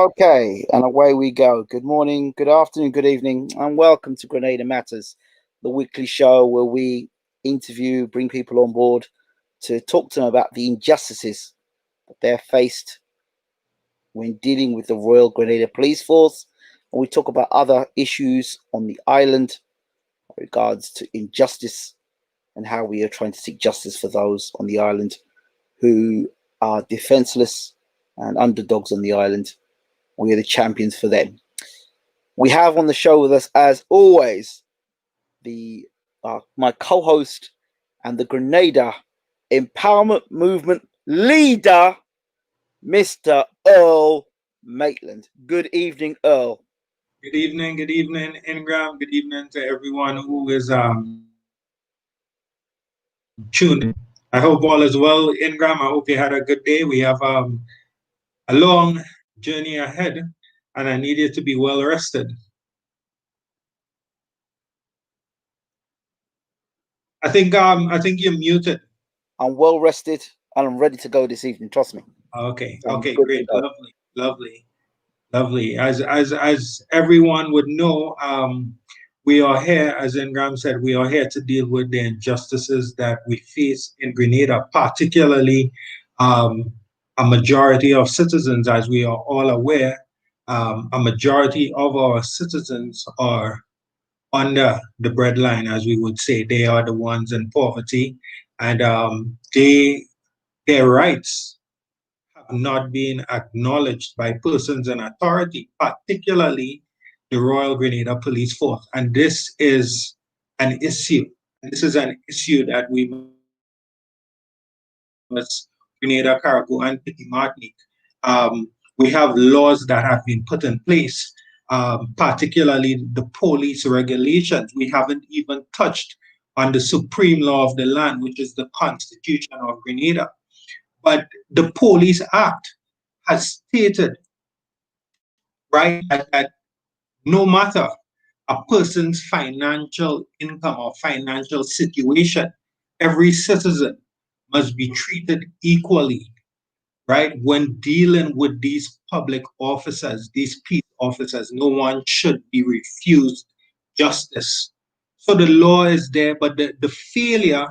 Okay, and away we go. Good morning, good afternoon, good evening, and welcome to Grenada Matters, the weekly show where we interview, bring people on board to talk to them about the injustices that they're faced when dealing with the Royal Grenada Police Force. And we talk about other issues on the island in regards to injustice and how we are trying to seek justice for those on the island who are defenseless and underdogs on the island. We are the champions for them. We have on the show with us, as always, my co-host and the Grenada Empowerment Movement leader, Mr. Earl Maitland. Good evening, Earl. Good evening, Ingram. Good evening to everyone who is tuned in. I hope all is well, Ingram. I hope you had a good day. We have a long journey ahead, and I need you to be well rested. I think you're muted. I'm well rested and I'm ready to go this evening. Trust me. Okay, great, lovely. As everyone would know, we are here, as Ingram said, we are here to deal with the injustices that we face in Grenada, particularly a majority of citizens, as we are all aware. A majority of our citizens are under the breadline, as we would say. They are the ones in poverty, and their rights have not been acknowledged by persons in authority, particularly the Royal Grenada Police Force. And this is an issue. This is an issue that we must, Grenada, Carriacou, and Petit Martinique. We have laws that have been put in place, particularly the police regulations. We haven't even touched on the supreme law of the land, which is the Constitution of Grenada. But the Police Act has stated, right, that no matter a person's financial income or financial situation, every citizen must be treated equally, right? When dealing with these public officers, these peace officers, no one should be refused justice. So the law is there, but the failure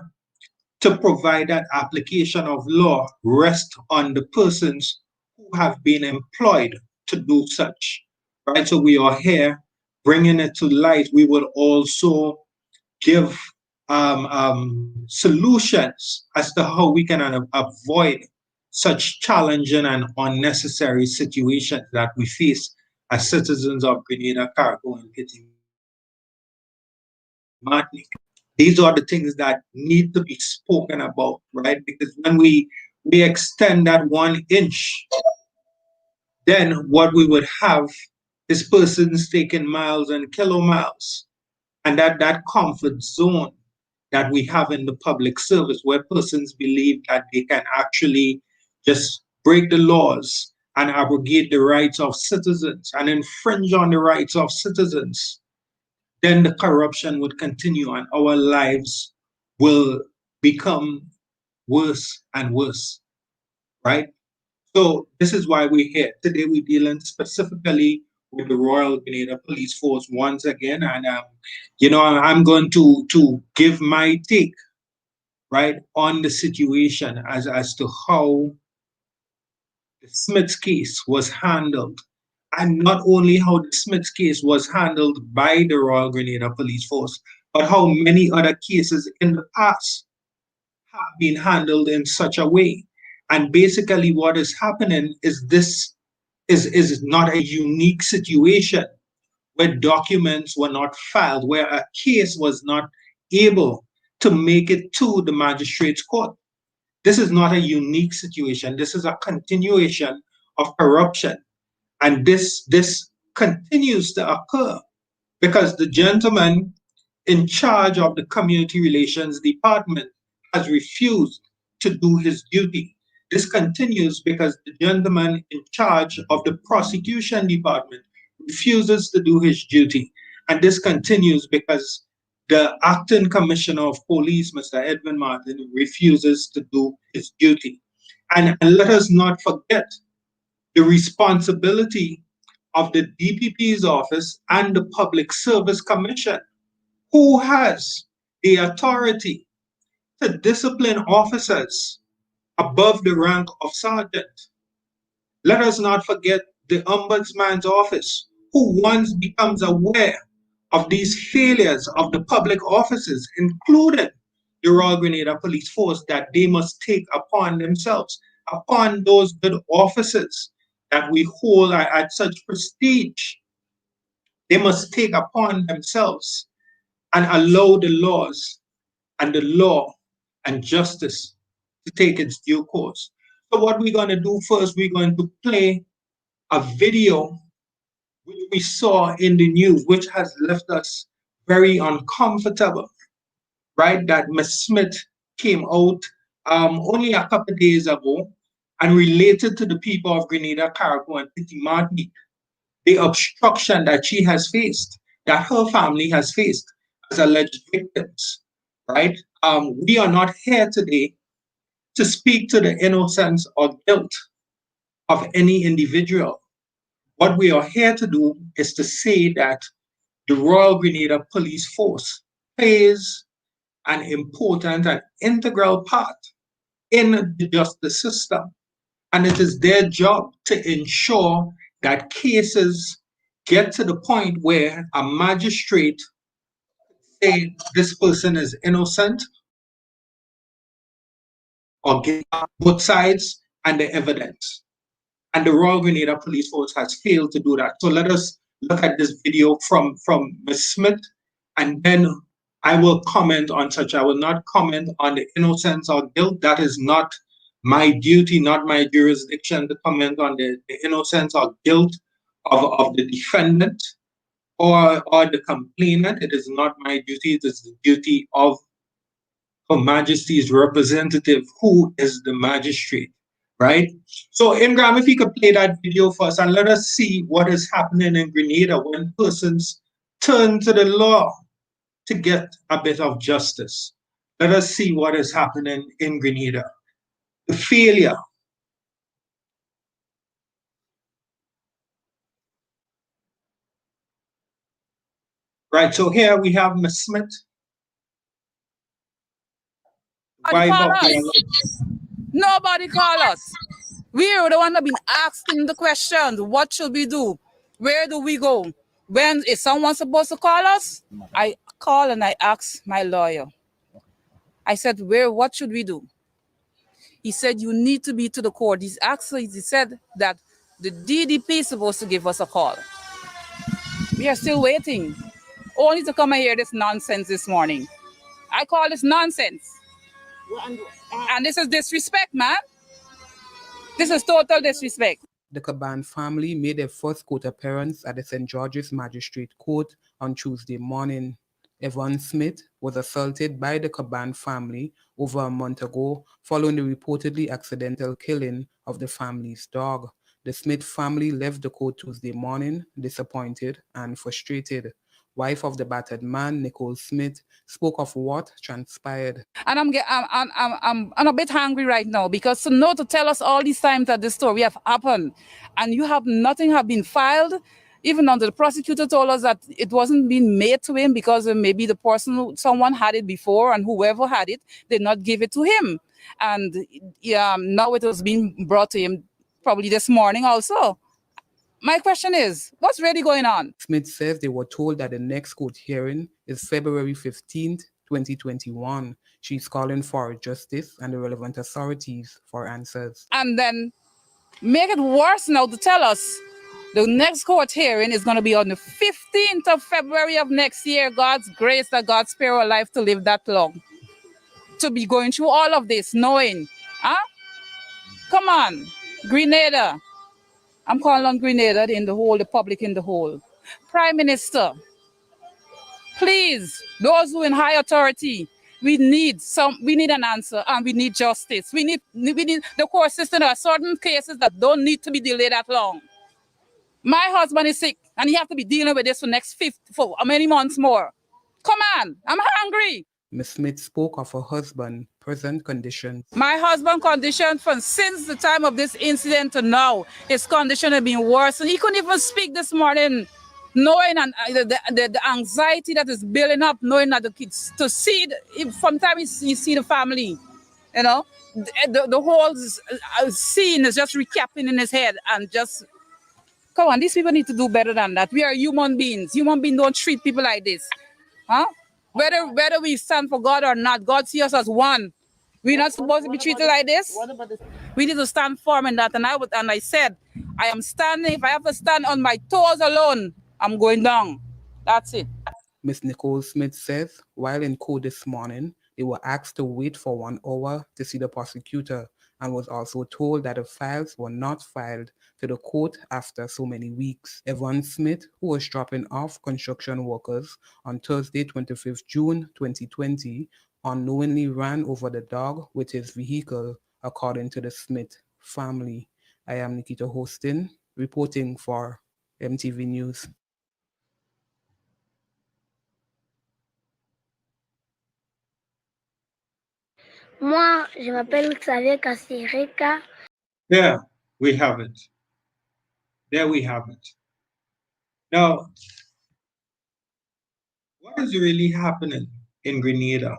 to provide that application of law rests on the persons who have been employed to do such, right? So we are here bringing it to light. We will also give solutions as to how we can avoid such challenging and unnecessary situations that we face as citizens of Grenada, Carriacou, and Petit Martinique. These are the things that need to be spoken about, right? Because when we extend that 1 inch, then what we would have is persons taking miles and kilomiles, and that comfort zone that we have in the public service, where persons believe that they can actually just break the laws and abrogate the rights of citizens and infringe on the rights of citizens, then the corruption would continue and our lives will become worse and worse, right? So this is why we're here. Today we're dealing specifically with the Royal Grenada Police Force once again. And, I'm going to give my take, right, on the situation as to how the Smith's case was handled, and not only how the Smith's case was handled by the Royal Grenada Police Force, but how many other cases in the past have been handled in such a way. And basically, what is happening is this is not a unique situation where documents were not filed, where a case was not able to make it to the magistrate's court. This is not a unique situation. This is a continuation of corruption. And this continues to occur because the gentleman in charge of the community relations department has refused to do his duty. This continues because the gentleman in charge of the prosecution department refuses to do his duty. And this continues because the acting commissioner of police, Mr. Edwin Martin, refuses to do his duty. And let us not forget the responsibility of the DPP's office and the Public Service Commission, who has the authority to discipline officers above the rank of sergeant. Let us not forget the Ombudsman's office, who once becomes aware of these failures of the public offices, including the Royal Grenada Police Force, that they must take upon themselves, upon those good offices that we hold at such prestige. They must take upon themselves and allow the laws and the law and justice to take its due course. So what we're going to do first, we're going to play a video which we saw in the news, which has left us very uncomfortable, right? That Ms. Smith came out only a couple of days ago and related to the people of Grenada, Carriacou, and Petit Martinique, the obstruction that she has faced, that her family has faced as alleged victims, right? We are not here today to speak to the innocence or guilt of any individual. What we are here to do is to say that the Royal Grenada Police Force plays an important and integral part in the justice system. And it is their job to ensure that cases get to the point where a magistrate say this person is innocent or guilty, both sides and the evidence. And the Royal Grenada Police Force has failed to do that. So let us look at this video from Ms. Smith, and then I will comment on such. I will not comment on the innocence or guilt. That is not my duty, not my jurisdiction to comment on the innocence or guilt of the defendant or the complainant. It is not my duty. It is the duty of Her Majesty's representative, who is the magistrate, right? So, Ingram, if you could play that video for us and let us see what is happening in Grenada when persons turn to the law to get a bit of justice. Let us see what is happening in Grenada. The failure. Right, so here we have Ms. Smith, wife of the Nobody call us. We are the one that been asking the questions. What should we do? Where do we go? When is someone supposed to call us? I call and I ask my lawyer. I said, what should we do? He said, you need to be to the court. He said that the DDP is supposed to give us a call. We are still waiting. Only to come and hear this nonsense this morning. I call this nonsense. And this is disrespect, man. This is total disrespect. The Caban family made their first court appearance at the St. George's Magistrate Court on Tuesday morning. Yvonne Smith was assaulted by the Caban family over a month ago following the reportedly accidental killing of the family's dog. The Smith family left the court Tuesday morning disappointed and frustrated. Wife of the battered man, Nicole Smith, spoke of what transpired. And I'm a bit hungry right now because to tell us all these times that this story have happened and nothing have been filed. Even though the prosecutor told us that it wasn't being made to him because maybe someone had it before and whoever had it did not give it to him. And now it was being brought to him probably this morning also. My question is, what's really going on? Smith says they were told that the next court hearing is February 15th, 2021. She's calling for justice and the relevant authorities for answers. And then make it worse now to tell us the next court hearing is going to be on the 15th of February of next year. God's grace that God spare our life to live that long. To be going through all of this, knowing, come on, Grenada. I'm calling on Grenada the public in the whole. Prime Minister, please, those who in high authority, we need an answer and we need justice. We need the court system. There are certain cases that don't need to be delayed that long. My husband is sick and he have to be dealing with this for how many months more? Come on, I'm hungry. Ms. Smith spoke of her husband's present conditions. My husband's condition from since the time of this incident to now, his condition has been worse. And he couldn't even speak this morning, knowing the anxiety that is building up, knowing that the kids, to see, from the time you see the family, you know, the whole scene is just recapping in his head and just, come on, these people need to do better than that. We are human beings. Human beings don't treat people like this. Huh? Whether we stand for God or not, God sees us as one. We're not supposed to be treated like this. We need to stand firm in that. And I said, I am standing. If I have to stand on my toes alone, I'm going down. That's it. Ms. Nicole Smith says, while in court this morning, they were asked to wait for 1 hour to see the prosecutor and was also told that the files were not filed to the court after so many weeks. Evan Smith, who was dropping off construction workers on Thursday, 25th June 2020, unknowingly ran over the dog with his vehicle, according to the Smith family. I am Nikita Hostin, reporting for MTV News. Moi, je m'appelle Xavier Kasireka. There we have it. There we have it. Now, what is really happening in Grenada?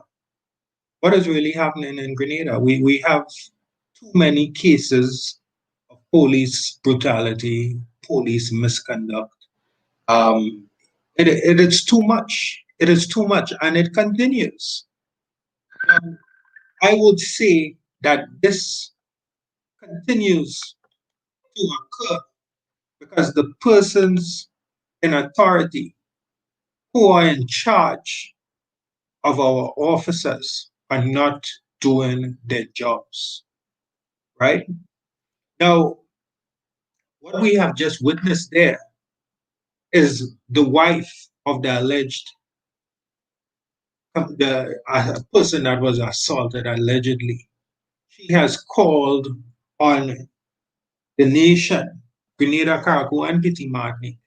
What is really happening in Grenada? We have too many cases of police brutality, police misconduct. It is too much. It is too much, and it continues. I would say that this continues to occur because the persons in authority who are in charge of our officers are not doing their jobs, right? Now, what we have just witnessed there is the wife of the alleged person that was assaulted allegedly. She has called on the nation, Grenada, Cargo, and BWTMONLINE.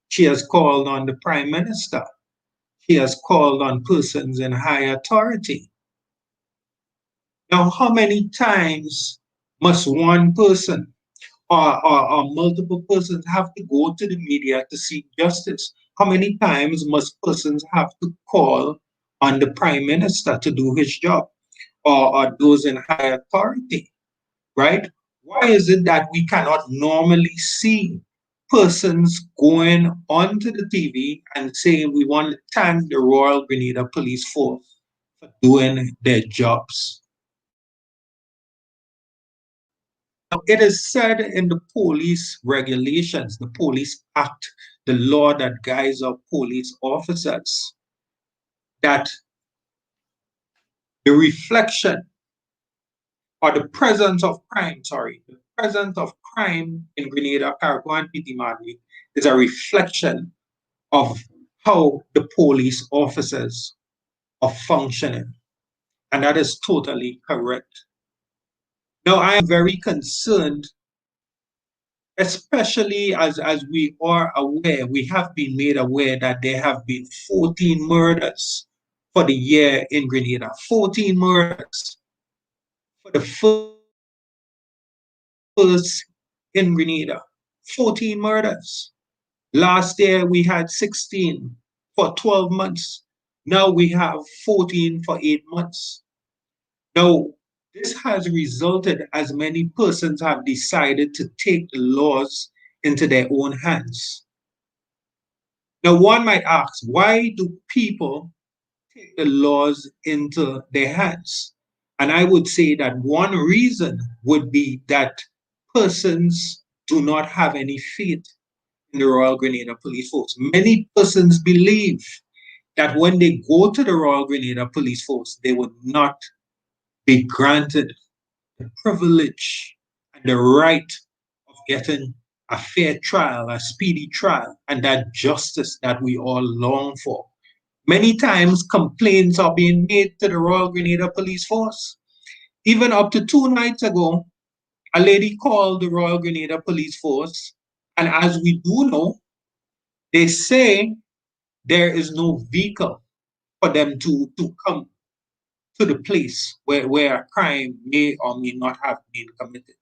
She has called on the Prime Minister. She has called on persons in high authority. Now, how many times must one person or multiple persons have to go to the media to seek justice? How many times must persons have to call on the Prime Minister to do his job, or those in high authority, right? Why is it that we cannot normally see persons going onto the TV and saying we want to thank the Royal Grenada Police Force for doing their jobs? Now, it is said in the police regulations, the Police Act, the law that guides our police officers, that the reflection or the presence of crime, the presence of crime in Grenada, Cargo, and BWTMONLINE is a reflection of how the police officers are functioning. And that is totally correct. Now, I am very concerned, especially as we are aware, we have been made aware that there have been 14 murders for the year in Grenada. 14 murders for the first in Grenada. 14 murders. Last year we had 16 for 12 months. Now we have 14 for 8 months. Now, this has resulted as many persons have decided to take the laws into their own hands. Now, one might ask, why do people take the laws into their hands? And I would say that one reason would be that persons do not have any faith in the Royal Grenada Police Force. Many persons believe that when they go to the Royal Grenada Police Force, they would not be granted the privilege and the right of getting a fair trial, a speedy trial, and that justice that we all long for. Many times complaints are being made to the Royal Grenada Police Force. Even up to 2 nights ago, a lady called the Royal Grenada Police Force, and as we do know, they say there is no vehicle for them to come to the place where a crime may or may not have been committed.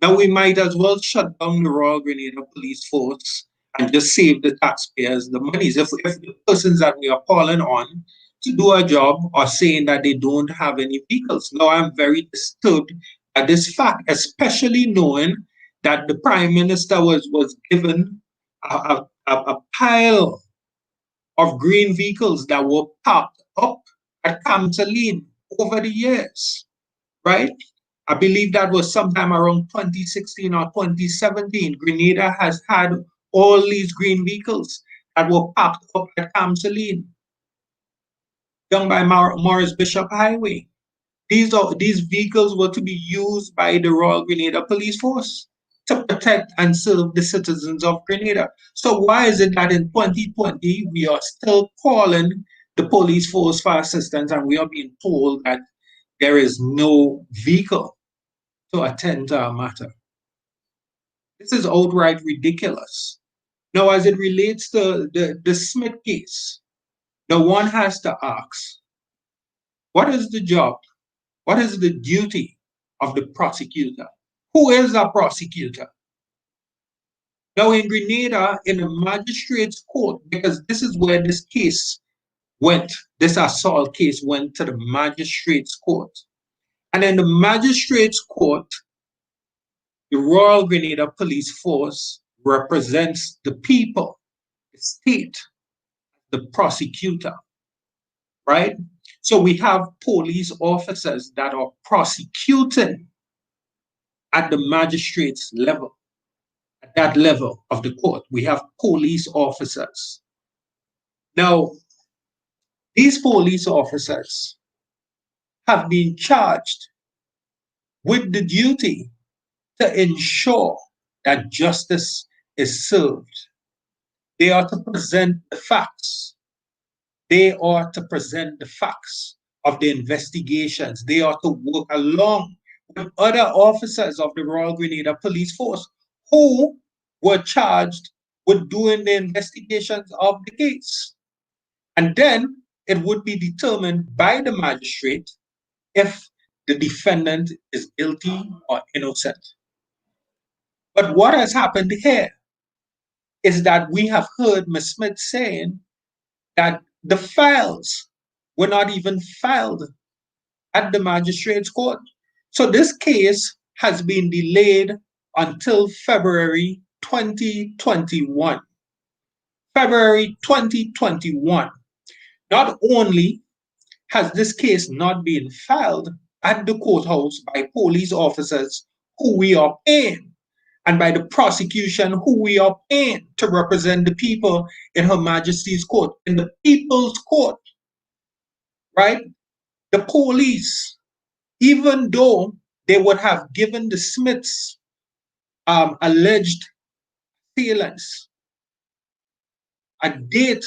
Now we might as well shut down the Royal Grenada Police Force and just save the taxpayers the monies. If the persons that we are calling on to do a job are saying that they don't have any vehicles. Now I'm very disturbed at this fact, especially knowing that the Prime Minister was given a pile of green vehicles that were parked up at Camtaline over the years, right? I believe that was sometime around 2016 or 2017. Grenada has had all these green vehicles that were parked up at Camtaline, down by Morris Bishop Highway. These vehicles were to be used by the Royal Grenada Police Force to protect and serve the citizens of Grenada. So why is it that in 2020 we are still calling the police force for assistance and we are being told that there is no vehicle to attend to our matter? This is outright ridiculous. Now, as it relates to the Smith case, now one has to ask, what is the job? What is the duty of the prosecutor? Who is a prosecutor? Now, in Grenada, in the magistrate's court, because this is where this case went, this assault case went to the magistrate's court. And in the magistrate's court, the Royal Grenada Police Force represents the people, the state, the prosecutor, right? So we have police officers that are prosecuting at the magistrate's level, at that level of the court. We have police officers. Now, these police officers have been charged with the duty to ensure that justice is served. They are to present the facts. They are to present the facts of the investigations. They are to work along with other officers of the Royal Grenada Police Force who were charged with doing the investigations of the case. And then it would be determined by the magistrate if the defendant is guilty or innocent. But what has happened here is that we have heard Ms. Smith saying that the files were not even filed at the magistrate's court. So this case has been delayed until February 2021. February 2021. Not only has this case not been filed at the courthouse by police officers who we are paying, and by the prosecution who we are paying to represent the people in Her Majesty's court, in the people's court, right? The police, even though they would have given the Smiths alleged assailants a date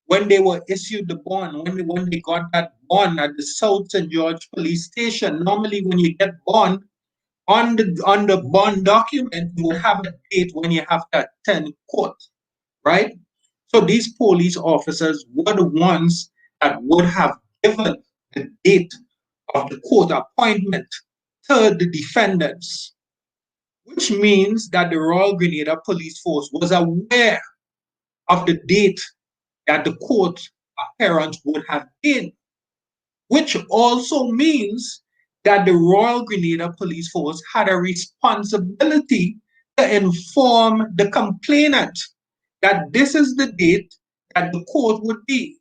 when they were issued the bond, when they got that bond at the South St. George Police Station. Normally when you get bond, on the bond document, you will have a date when you have to attend court, right? So these police officers were the ones that would have given the date of the court appointment to the defendants, which means that the Royal Grenada Police Force was aware of the date that the court appearance would have been, which also means that the Royal Grenada Police Force had a responsibility to inform the complainant that this is the date that the court would be.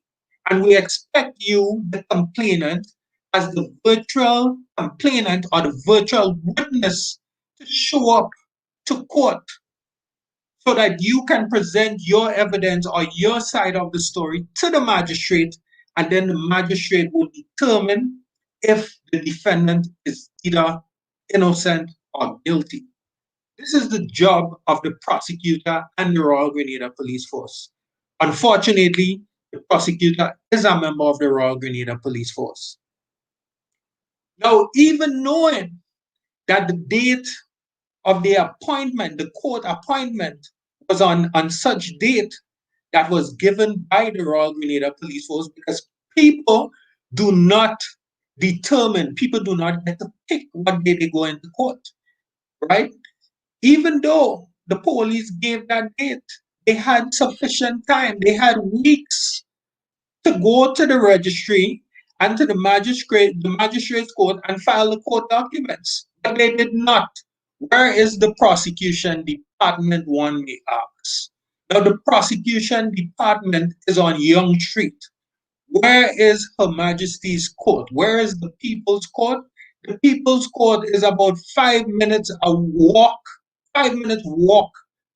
And we expect you, the complainant, as the virtual complainant or the virtual witness, to show up to court so that you can present your evidence or your side of the story to the magistrate, and then the magistrate will determine if the defendant is either innocent or guilty. This is the job of the prosecutor and the Royal Grenada Police Force. Unfortunately, the prosecutor is a member of the Royal Grenada Police Force. Now, even knowing that the date of the appointment, the court appointment, was on such date that was given by the Royal Grenada Police Force, because People do not people do not get to pick what day they go into court, right? Even though the police gave that date, they had sufficient time. They had weeks to go to the registry and to the magistrate's court and file the court documents. But they did not. Where is the prosecution department, one may ask? Now, the prosecution department is on Young Street. Where is Her Majesty's Court? Where is the People's Court? The People's Court is about 5 minutes a walk, 5 minutes walk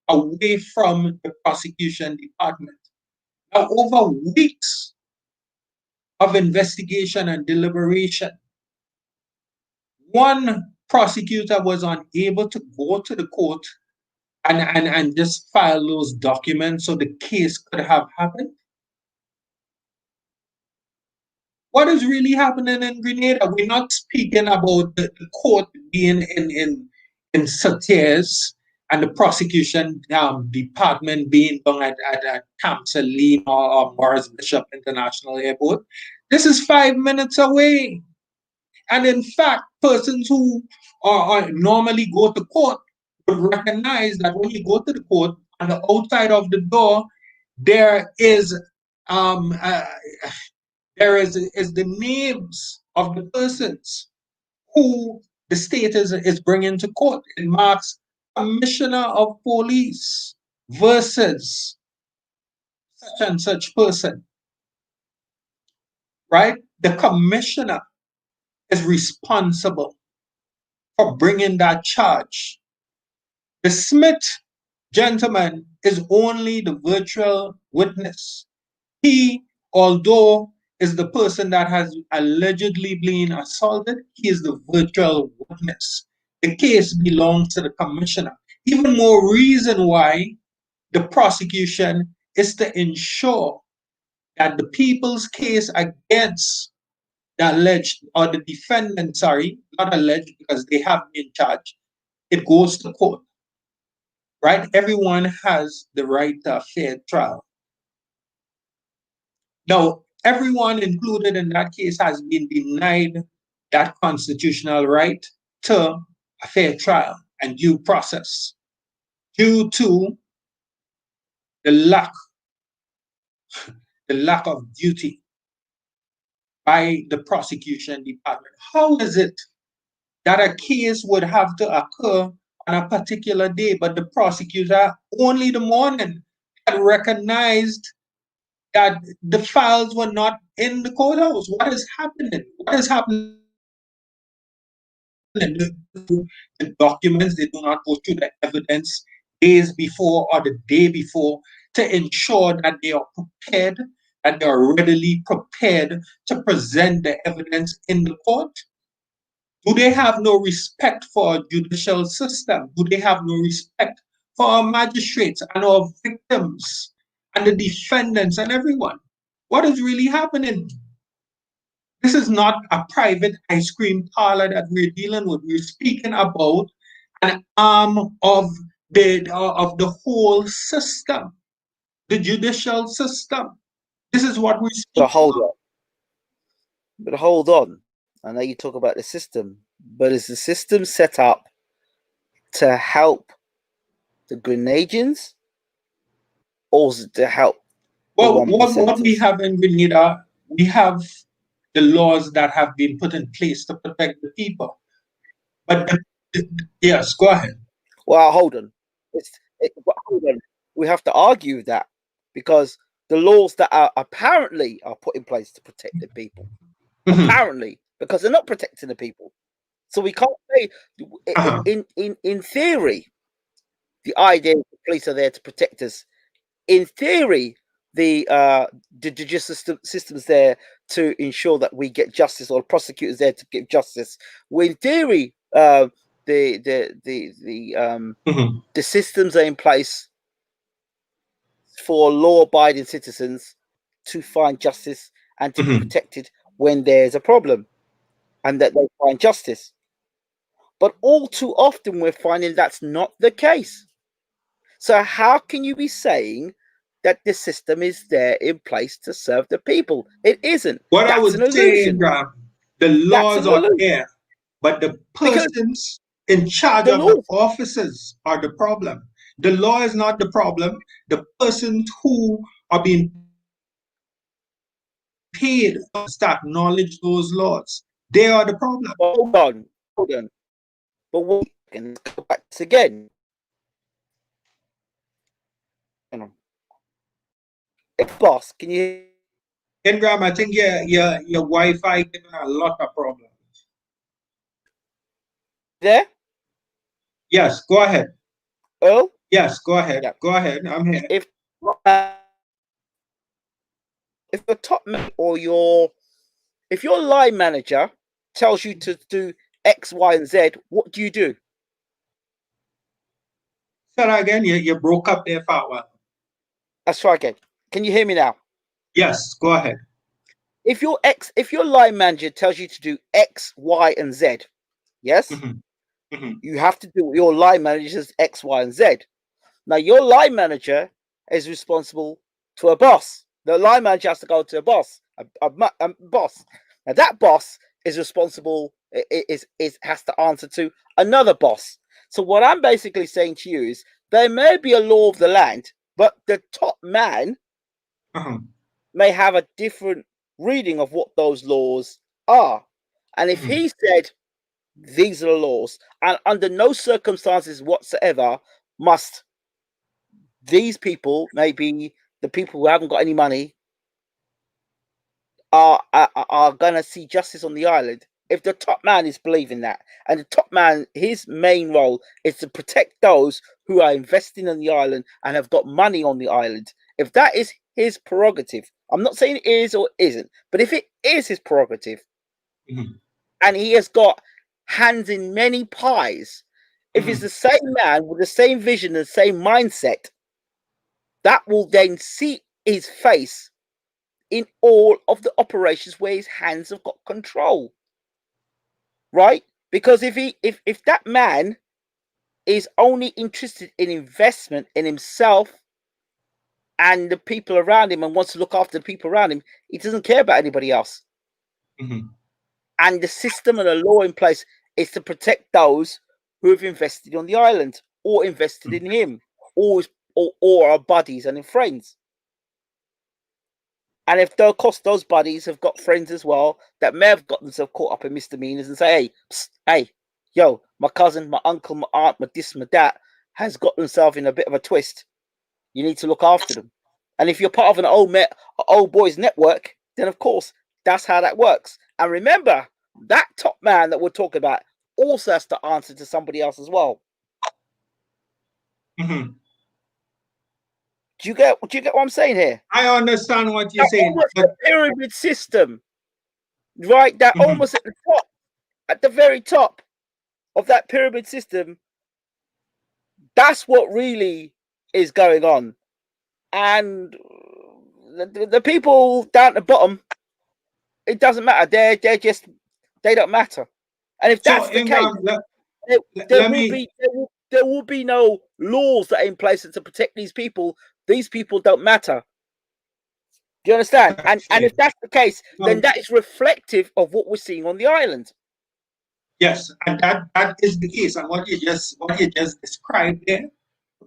away from the prosecution department. Now, over weeks of investigation and deliberation, one prosecutor was unable to go to the court and just file those documents so the case could have happened. What is really happening in Grenada? We're not speaking about the court being in Sautiers and the prosecution department being done at Camp Saline or Morris Bishop International Airport. This is 5 minutes away. And in fact, persons who are normally go to court would recognize that when you go to the court, on the outside of the door, there is the names of the persons who the state is bringing to court. It marks Commissioner of Police versus such and such person, right? The commissioner is responsible for bringing that charge. The Smith gentleman is only the virtual witness. He, although is the person that has allegedly been assaulted, he is the virtual witness. The case belongs to the commissioner. Even more reason why the prosecution is to ensure that the people's case against the alleged, or the defendant, sorry, not alleged because they have been charged, it goes to court, right? Everyone has the right to a fair trial. Now, everyone included in that case has been denied that constitutional right to a fair trial and due process due to the lack of duty by the prosecution department. How is it that a case would have to occur on a particular day, but the prosecutor only the morning had recognized that the files were not in the courthouse? What is happening? What is happening? The documents, they do not go through the evidence days before or the day before to ensure that they are prepared, that they are readily prepared to present the evidence in the court. Do they have no respect for our judicial system? Do they have no respect for our magistrates and our victims and the defendants and everyone? What is really happening? This is not a private ice cream parlor that we're dealing with. We're speaking about an arm of the whole system, the judicial system. This is what we're speaking But hold on. I know you talk about the system, but is the system set up to help the Grenadians, or is it to help? Well, what we have in Grenada, we have the laws that have been put in place to protect the people. But yes, go ahead. Well, hold on. Hold on. We have to argue that because the laws that are apparently are put in place to protect the people, apparently, because they're not protecting the people. So we can't say, in theory, the idea the police are there to protect us. In theory, the judicial system's there to ensure that we get justice, or the prosecutors there to give justice. Well, in theory, the systems are in place for law-abiding citizens to find justice and to be protected when there's a problem, and that they find justice. But all too often, we're finding that's not the case. So how can you be saying that the system is there in place to serve the people. It isn't. What I That's would an say, illusion. the That's laws an are illusion. there, but the Because persons in charge the of the laws, offices are the problem. The law is not the problem. The persons who are being paid to acknowledge those laws, they are the problem. hold on, hold on. But wait, and let's go back to this again. Hang on. Boss, can you Ingram, I think your Wi-Fi giving a lot of problems. there? Yes, go ahead. Earl? Yes, go ahead. Yeah. Go ahead. I'm here. If your top man or if your line manager tells you to do X, Y, and Z, what do you do? Say that again. You broke up there for a while. Let's try again. Can you hear me now? Yes, go ahead. If your line manager tells you to do X, Y, and Z, yes, you have to do what your line manager's X, Y, and Z. Now your line manager is responsible to a boss. The line manager has to go to a boss, a boss. Now that boss is responsible, has to answer to another boss. So what I'm basically saying to you is there may be a law of the land, but the top man may have a different reading of what those laws are. And if he said these are the laws, and under no circumstances whatsoever must these people, maybe the people who haven't got any money, are gonna see justice on the island. If the top man is believing that, and the top man, his main role is to protect those who are investing on the island and have got money on the island, if that is his prerogative, I'm not saying it is or isn't, but if it is his prerogative, and he has got hands in many pies, if it's the same man with the same vision and the same mindset, that will then see his face in all of the operations where his hands have got control, right? Because if that man is only interested in investment in himself and the people around him and wants to look after the people around him, he doesn't care about anybody else. And the system and the law in place is to protect those who have invested on the island or invested in him or are buddies and friends. And if those buddies have got friends as well that may have got themselves caught up in misdemeanors and say, hey, psst, hey, yo, my cousin, my uncle, my aunt, my this, my that has got themselves in a bit of a twist. You need to look after them. And if you're part of an old boys network, then of course that's how that works. And remember, that top man that we're talking about also has to answer to somebody else as well. Do you get what I'm saying here? I understand what you're saying. But the pyramid system, right? That almost at the top, at the very top of that pyramid system, that's what really is going on. And the people down at the bottom, it doesn't matter. They don't matter. And if that's the case, there will be no laws that are in place to protect these people. These people don't matter. Do you understand? And if that's the case, then that is reflective of what we're seeing on the island. Yes, and that is the case. And what you just described there,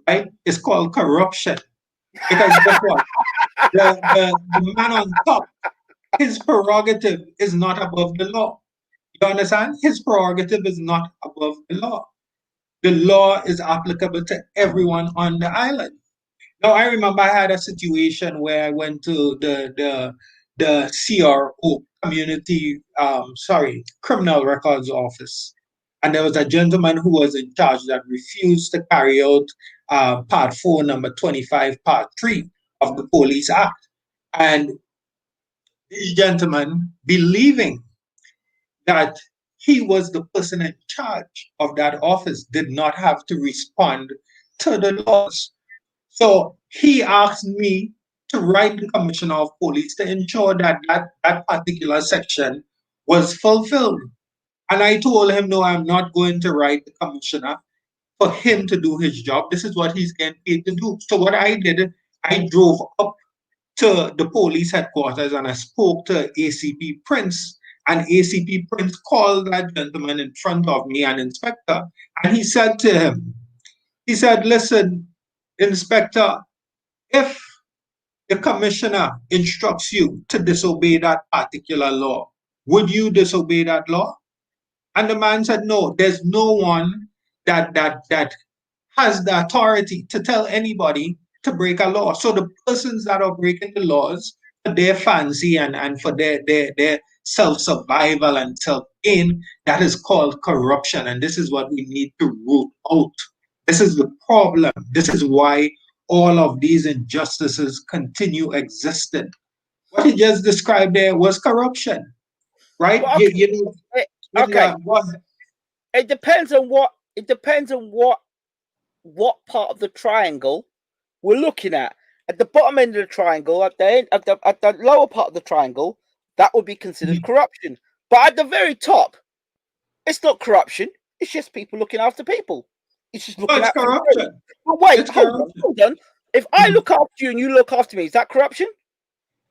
right, is called corruption. Because guess what? The man on top, his prerogative is not above the law. You understand? His prerogative is not above the law. The law is applicable to everyone on the island. Now, I remember I had a situation where I went to the CRO, Criminal Records Office, and there was a gentleman who was in charge that refused to carry out Part 4, Number 25, Part 3 of the Police Act. And this gentleman, believing that he was the person in charge of that office, did not have to respond to the laws. So he asked me to write the Commissioner of Police to ensure that that particular section was fulfilled. And I told him, no, I'm not going to write the Commissioner for him to do his job. This is what he's getting paid to do. So what I did, I drove up to the police headquarters and I spoke to ACP Prince, and ACP Prince called that gentleman in front of me, an inspector, and he said to him, he said, listen, Inspector, if the commissioner instructs you to disobey that particular law, would you disobey that law? And the man said, no, there's no one that has the authority to tell anybody to break a law. So the persons that are breaking the laws for their fancy and for their self-survival and self-gain, that is called corruption. And this is what we need to root out. This is the problem. This is why all of these injustices continue existing. What he just described there was corruption, right? Well, okay. You know, Okay. what? It depends on what part of the triangle we're looking at. At the bottom end of the triangle, at the lower part of the triangle, that would be considered corruption. But at the very top, it's not corruption. It's just people looking after people. It's just looking It's after corruption. But wait, hold on. If I look after you and you look after me, is that corruption?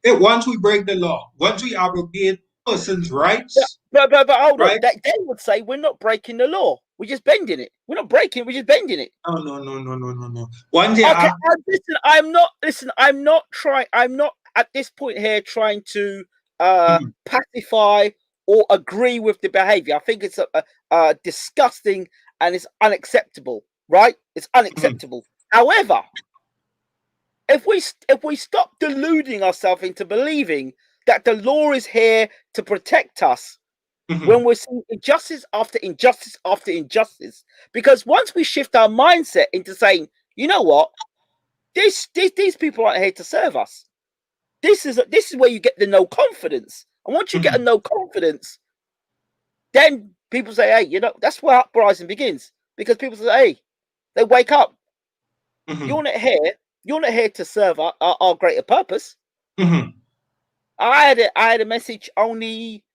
Once we break the law, once we abrogate persons' rights. But hold on. They would say we're not breaking the law. We're just bending it. We're not breaking it. We're just bending it. No. One day. Okay, I'm not at this point here trying to pacify or agree with the behavior. I think it's disgusting and it's unacceptable, right? It's unacceptable. However, if we stop deluding ourselves into believing that the law is here to protect us, when we're seeing injustice after injustice after injustice, because once we shift our mindset into saying, you know what, these people aren't here to serve us. This is where you get the no confidence, and once you get a no confidence, then people say, hey, you know, that's where uprising begins, because people say, hey, they wake up. You're not here to serve our greater purpose. I had a message only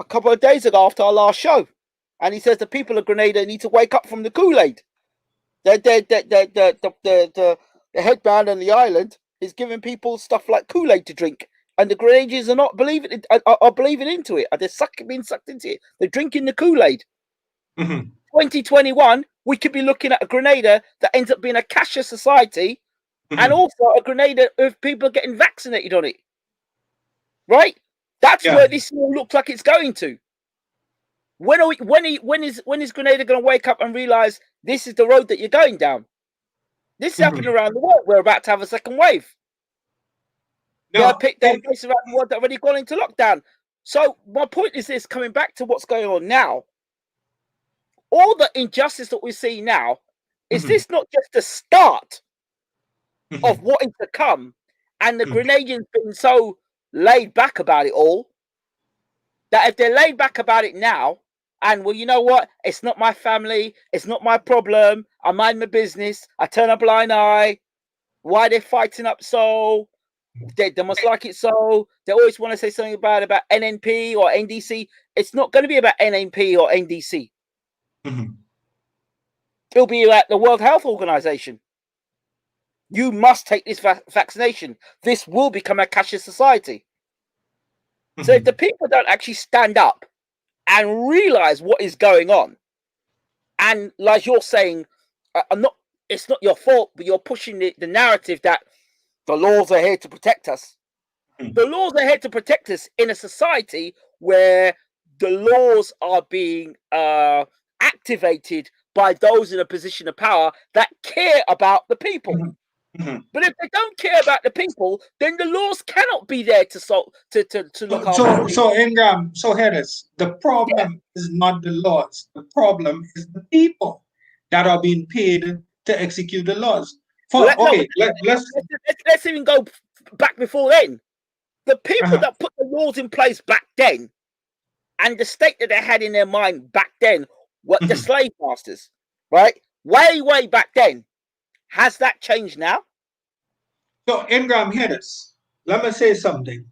a couple of days ago after our last show, and he says the people of Grenada need to wake up from the Kool-Aid. The headband on the island is giving people stuff like Kool-Aid to drink, and the Grenadians are not believing it, are believing into it. They're being sucked into it. They're drinking the Kool-Aid. 2021, we could be looking at a Grenada that ends up being a cashless society, and also a Grenada of people getting vaccinated on it. Right? That's where this all looks like it's going to. When is Grenada going to wake up and realize this is the road that you're going down? This is happening around the world. We're about to have a second wave. There are places around the world that have already gone into lockdown. So my point is this, coming back to what's going on now, all the injustice that we see now, is this not just the start of what is to come? And the Grenadians been so laid back about it all, that if they're laid back about it now, and well, you know what, it's not my family, it's not my problem, I mind my business, I turn a blind eye, why they're fighting up so, they must like it so, they always want to say something about NNP or NDC. It's not going to be about NNP or NDC. It'll be about the World Health Organization. You must take this vaccination. This will become a cashless society. So if the people don't actually stand up and realize what is going on, and like you're saying, it's not your fault, but you're pushing the narrative that the laws are here to protect us. The laws are here to protect us in a society where the laws are being activated by those in a position of power that care about the people. But if they don't care about the people, then the laws cannot be there to look after. So Ingram, so Harris, the problem is not the laws. The problem is the people that are being paid to execute the laws. Let's even go back before then. The people that put the laws in place back then, and the state that they had in their mind back then, were the slave masters, right? Way back then. Has that changed now? So, Ingram, hear this. Let me say something.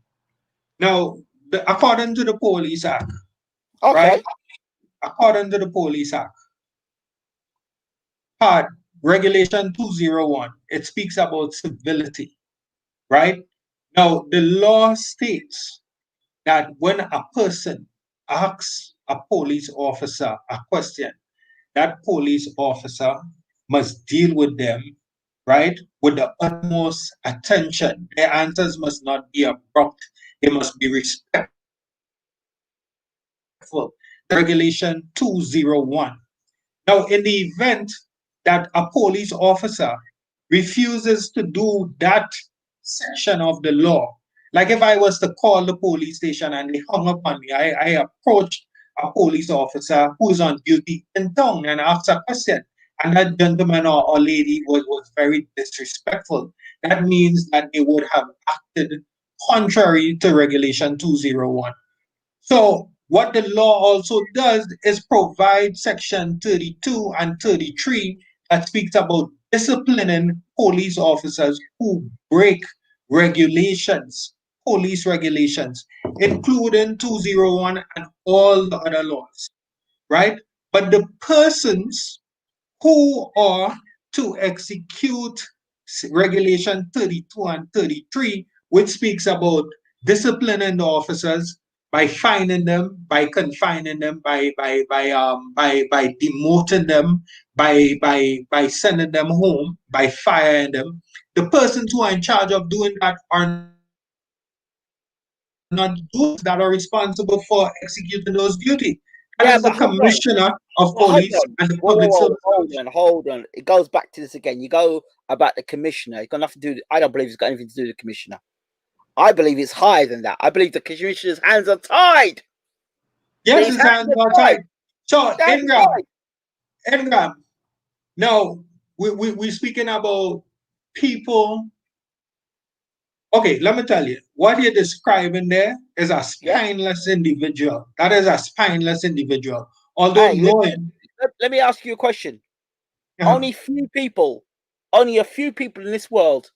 Now, according to the Police Act, right? According to the Police Act, Regulation 201, it speaks about civility. right? Now, the law states that when a person asks a police officer a question, that police officer must deal with them, right, with the utmost attention. Their answers must not be abrupt, they must be respectful. Regulation 201. Now, in the event that a police officer refuses to do that section of the law, like if I was to call the police station and they hung up on me, I approached a police officer who's on duty in town and asked a question, and that gentleman or lady was very disrespectful. That means that they would have acted contrary to Regulation 201. So what the law also does is provide section 32 and 33 that speaks about disciplining police officers who break regulations, police regulations, including 201 and all the other laws, right? But the persons who are to execute Regulation 32 and 33, which speaks about disciplining the officers by fining them, by confining them, by demoting them, by sending them home, by firing them. The persons who are in charge of doing that are not those that are responsible for executing those duties. That Yeah, is the but hold on. commissioner of Well, hold police on. and the Whoa, public service. hold on. It goes back to this again. You go about the commissioner. It's got nothing to do. I don't believe it's got anything to do with the commissioner. I believe it's higher than that. I believe the commissioner's hands are tied. Yes, His his hands are tied. So, Hands are tied. Ingram, now we're speaking about people. Okay, let me tell you, what you're describing there is a Yeah. spineless individual. That is a spineless individual. Although Hey, knowing, let me ask you a question. uh-huh, Only a few people in this world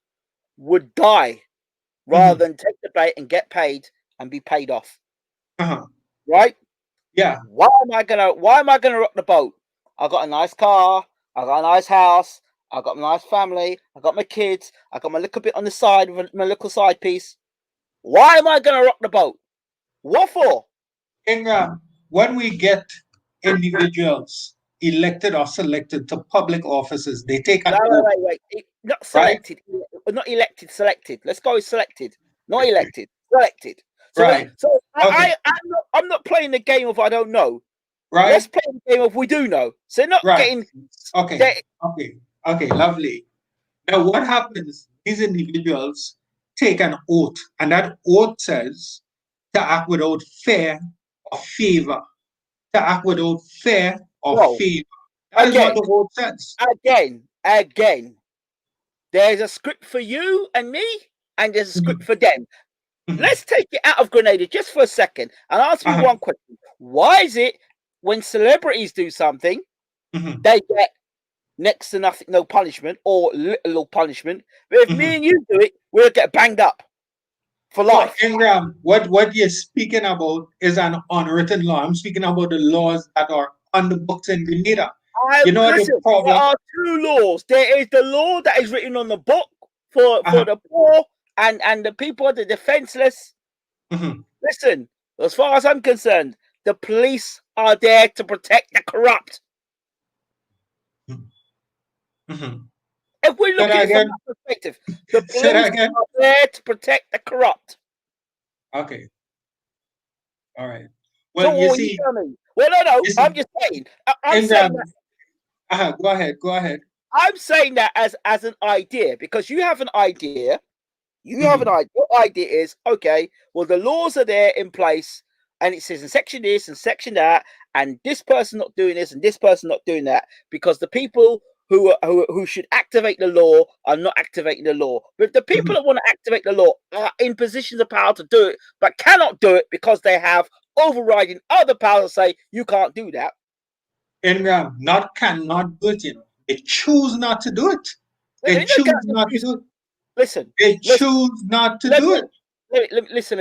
would die rather than take the bait and get paid and be paid off. uh-huh, Right? yeah, Why am I gonna rock the boat? I got a nice car, I got a nice house, I got a nice family, I got my kids, I got my little bit on the side with my little side piece. Why am I gonna rock the boat? What for? Ingram, when we get individuals elected or selected to public offices, they take an oath, Wait. Not right? selected, not elected, selected. Let's go with selected. Not elected, selected. Right. Okay. I'm not playing the game of I don't know. Right. Let's play the game of we do know. So not Right. getting Okay. Okay. Lovely. Now, what happens? These individuals take an oath, and that oath says to act without fear or favor. To act without fear or well favor. That is what again, the oath says. again. There's a script for you and me, and there's a script Mhm. for them. Mhm. Let's take it out of Grenada just for a second and answer me Uh-huh. one question. Why is it when celebrities do something, Mhm. they get next to nothing, no punishment or little punishment? But if Mhm. me and you do it, we'll get banged up for So, life. Ingram, what you're speaking about is an unwritten law. I'm speaking about the laws that are on the books in Grenada. You know the Listen, there problem? are two laws. There is the law that is written on the book for Uh-huh. the poor and the people, the defenseless. Mhm. Listen, as far as I'm concerned, the police are there to protect the corrupt. Mhm. If we Say look at that it from again. that perspective, the Say that police again. are there to protect the corrupt. Okay. All right. So Well, you what are you see, telling me? Well, no. you see, I'm just saying. I'm saying that. Ingram. Go ahead. Go ahead. I'm saying that as an idea because you have an idea. You have an Mhm. idea. Your idea is okay. Well, the laws are there in place, and it says in section this and section that, and this person not doing this and this person not doing that because the people who should activate the law are not activating the law. But the people Mhm. that want to activate the law are in positions of power to do it, but cannot do it because they have overriding other powers that say you can't do that. Ingram, not cannot do it. They choose not to do it. They choose not to do it. Listen, They listen. choose not to Let do me, it. listen.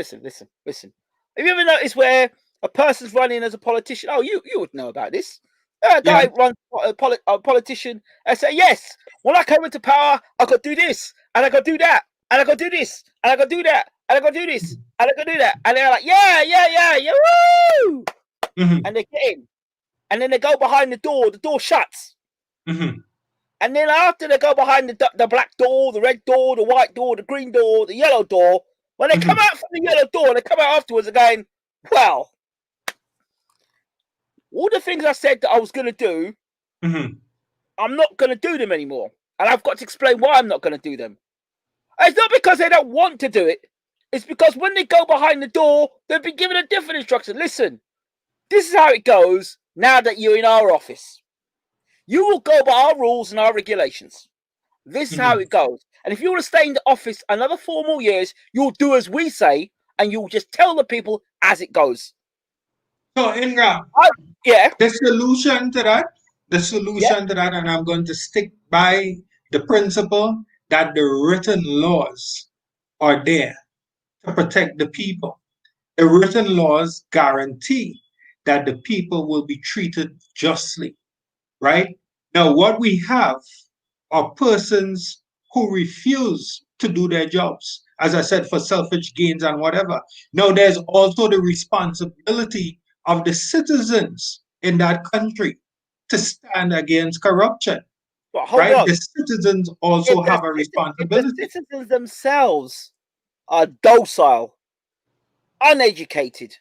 Have you ever noticed where a person's running as a politician? Oh, you would know about this. A Yeah. guy runs a politician and say, yes, when I come into power, I could do this and I could do that. and I go do this, and I go do that, and I go do this, and I go do that, and they're like, yeah, woo! And they get in, and then they go behind the door shuts, and then after they go behind the black door, the red door, the white door, the green door, the yellow door, when they come out from the yellow door, they come out afterwards, they're going, well, all the things I said that I was going to do, I'm not going to do them anymore. And I've got to explain why I'm not going to do them. It's not because they don't want to do it. It's because when they go behind the door, they've been given a different instruction. Listen, this is how it goes now that you're in our office. You will go by our rules and our regulations. This is how it goes. And if you want to stay in the office another 4 more years, you'll do as we say, and you'll just tell the people as it goes. So, Ingram, the solution to that, and I'm going to stick by the principle that the written laws are there to protect the people. The written laws guarantee that the people will be treated justly, right? Now, what we have are persons who refuse to do their jobs, as I said, for selfish gains and whatever. Now, there's also the responsibility of the citizens in that country to stand against corruption. But hold right? on. The citizens also have a responsibility. If the citizens themselves are docile, uneducated,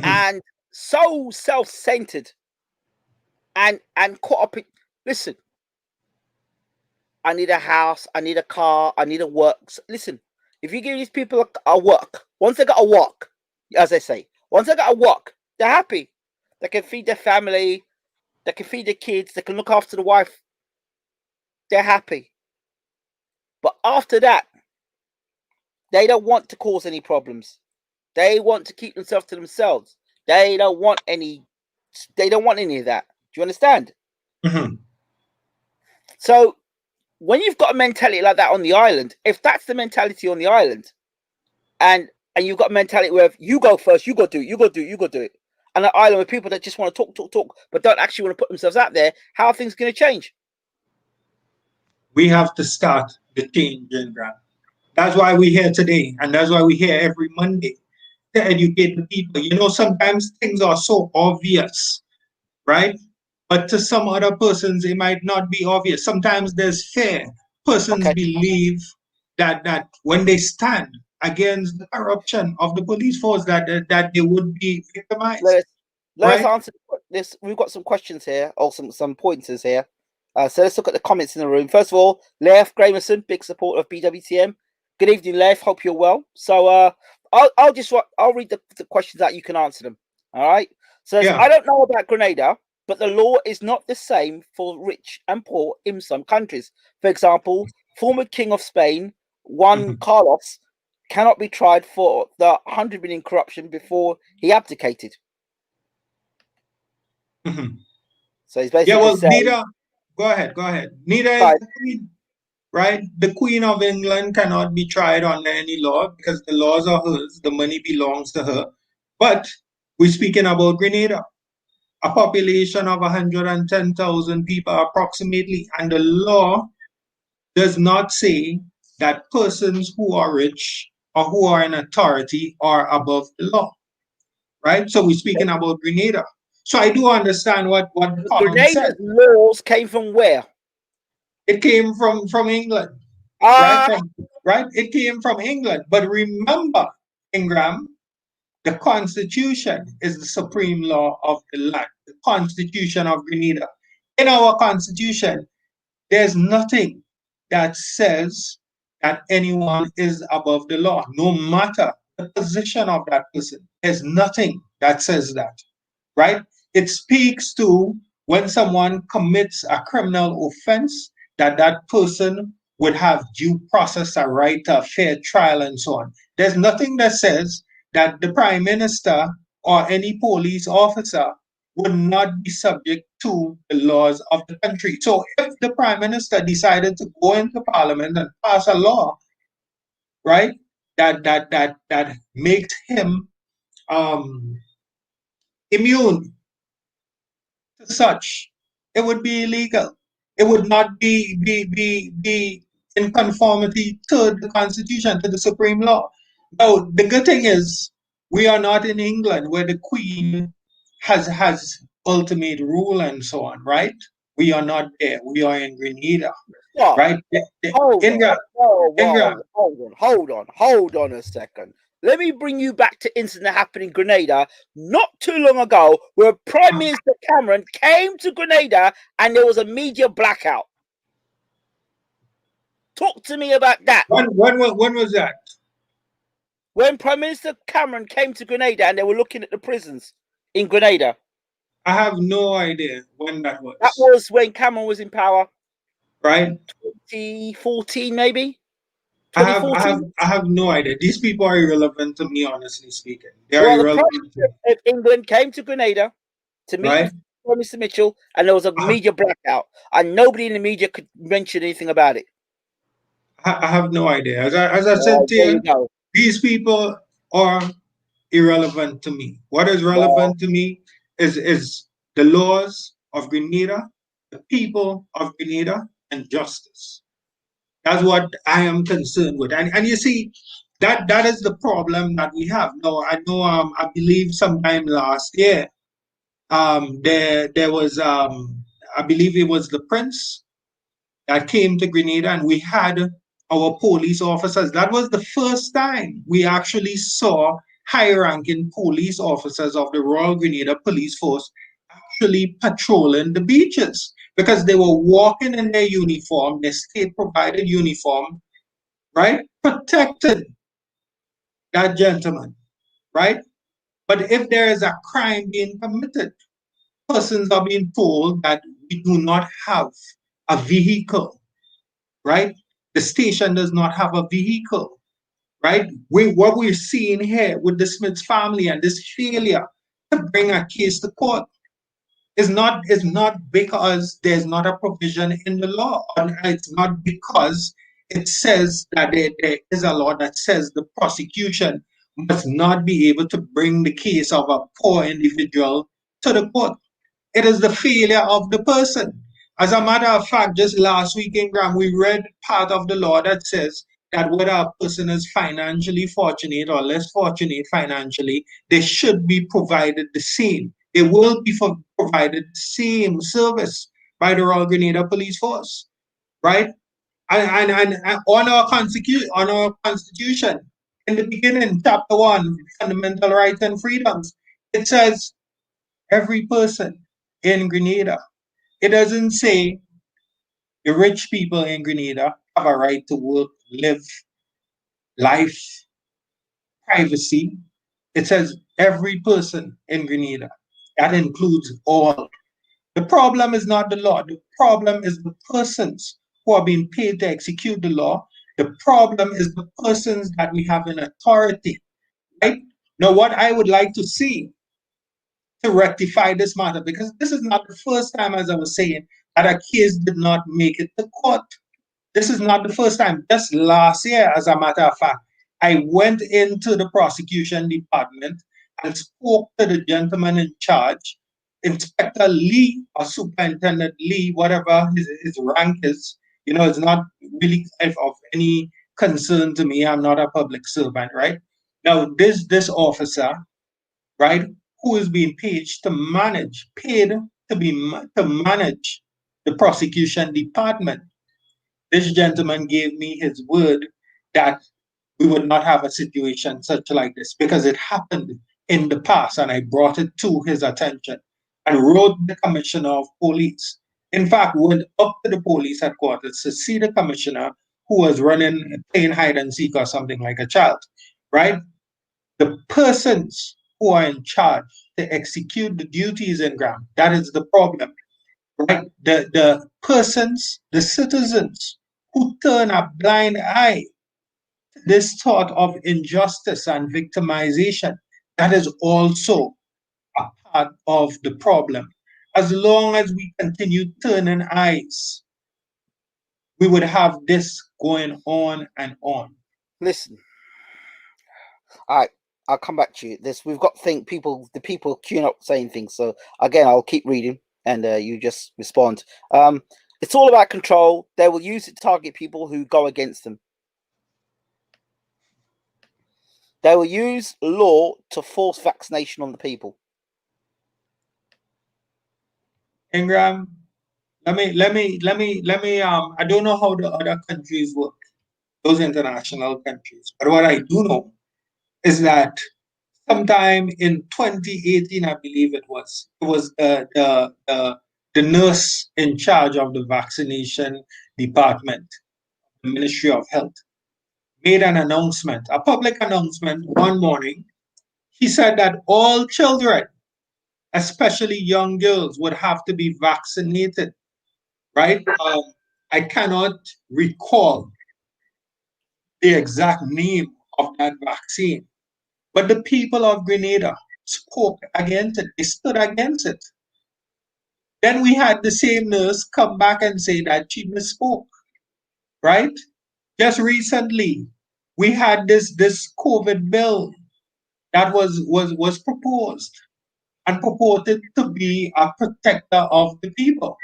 and so self-centered, and caught up in, listen, I need a house, I need a car, I need a work. Listen, if you give these people a work, once they got a work, as they say, once they got a work, they're happy. They can feed their family, they can feed their kids, they can look after the wife. They're happy. But after that, they don't want to cause any problems. They want to keep themselves to themselves. They don't want any of that. Do you understand? So when you've got a mentality like that on the island, if that's the mentality on the island, and you've got a mentality where you go first, you go do it, and an island with people that just want to talk, but don't actually want to put themselves out there, how are things going to change? We have to start the change, Grant. That's why we're here today, and that's why we're here every Monday to educate the people. You know, sometimes things are so obvious, right? But to some other persons, it might not be obvious. Sometimes there's fear. Persons believe that when they stand against the corruption of the police force, that they would be victimized. Let us answer this. We've got some questions here, or some pointers here. So let's look at the comments in the room. First of all, Leif Gramerson, big supporter of BWTM. Good evening, Leif. Hope you're well. So I'll read the questions out. You can answer them. All right. So I don't know about Grenada, but the law is not the same for rich and poor in some countries. For example, former King of Spain, Juan Carlos, cannot be tried for the 100 million corruption before he abdicated. So he's basically saying, go ahead. Neither is the Queen, right? The Queen of England cannot be tried under any law because the laws are hers. The money belongs to her. But we're speaking about Grenada, a population of 110,000 people approximately, and the law does not say that persons who are rich or who are in authority are above the law, right? So we're speaking about Grenada. So I do understand what Grenada's said. Laws came from where? It came from England, right? It came from England. But remember, Ingram, the Constitution is the supreme law of the land, the Constitution of Grenada. In our Constitution, there's nothing that says that anyone is above the law, no matter the position of that person. There's nothing that says that, right? It speaks to when someone commits a criminal offense, that person would have due process, a right to a fair trial, and so on. There's nothing that says that the Prime Minister or any police officer would not be subject to the laws of the country. So if the Prime Minister decided to go into Parliament and pass a law, right, that makes him immune to such, it would be illegal. It would not be in conformity to the Constitution, to the supreme law. Now, the good thing is we are not in England where the Queen has ultimate rule and so on, right? We are not there. We are in Grenada, Stop. right? Hold on. Ingram, Hold on a second. Let me bring you back to incident happened in Grenada not too long ago, where Prime Minister Cameron came to Grenada and there was a media blackout. Talk to me about that. When was that? When Prime Minister Cameron came to Grenada and they were looking at the prisons in Grenada. I have no idea when that was. That was when Cameron was in power. Right? 2014, maybe? I have no idea. These people are irrelevant to me, honestly speaking. They are Well, the Prime irrelevant. Minister of England came to Grenada to meet with Prime Minister Mitchell, and there was a media blackout, and nobody in the media could mention anything about it. I have no idea. As I said to you, these people are irrelevant to me. What is relevant to me is the laws of Grenada, the people of Grenada, and justice. That's what I am concerned with. And you see, that is the problem that we have. Now, I know I believe sometime last year, there was I believe it was the Prince that came to Grenada, and we had our police officers. That was the first time we actually saw high-ranking police officers of the Royal Grenada Police Force actually patrolling the beaches, because they were walking in their uniform, their state-provided uniform, right, protecting that gentleman, right? But if there is a crime being committed, persons are being told that we do not have a vehicle, right? The station does not have a vehicle, right? What we're seeing here with the Smiths family and this failure to bring a case to court is not because there's not a provision in the law, and it's not because it says that there is a law that says the prosecution must not be able to bring the case of a poor individual to the court. It is the failure of the person. As a matter of fact, just last week in Graham, we read part of the law that says that whether a person is financially fortunate or less fortunate financially, they should be provided the same. They will be provided the same service by the Royal Grenada Police Force, right? And on our constitution, in the beginning, chapter 1, fundamental rights and freedoms, it says every person in Grenada. It doesn't say the rich people in Grenada have a right to work, live, life, privacy. It says every person in Grenada. That includes all. The problem is not the law. The problem is the persons who are being paid to execute the law. The problem is the persons that we have in authority, right? Now, what I would like to see to rectify this matter, because this is not the first time, as I was saying, that a case did not make it to court. This is not the first time. Just last year, as a matter of fact, I went into the prosecution department and spoke to the gentleman in charge, Inspector Lee or Superintendent Lee, whatever his rank is. You know, it's not really of any concern to me. I'm not a public servant, right? Now, this officer, right, who is being paid to manage the prosecution department. This gentleman gave me his word that we would not have a situation such like this, because it happened in the past, and I brought it to his attention and wrote the commissioner of police. In fact, went up to the police headquarters to see the commissioner, who was playing hide and seek or something like a child, right? The persons who are in charge to execute the duties in Gram, that is the problem, right? The persons, the citizens who turn a blind eye to this thought of injustice and victimization, that is also a part of the problem. As long as we continue turning eyes, we would have this going on and on. Listen, all right, I'll come back to you. We've got the people queuing up saying things. So again, I'll keep reading and you just respond. It's all about control. They will use it to target people who go against them. They will use law to force vaccination on the people. Ingram, let me I don't know how the other countries work, those international countries, but what I do know is that sometime in 2018, I believe it was the nurse in charge of the vaccination department, the Ministry of Health, made an announcement, a public announcement one morning. He said that all children, especially young girls, would have to be vaccinated, right? I cannot recall the exact name of that vaccine, but the people of Grenada spoke against it. They stood against it. Then we had the same nurse come back and say that she misspoke, right? Just recently, we had this COVID bill that was proposed and purported to be a protector of the people,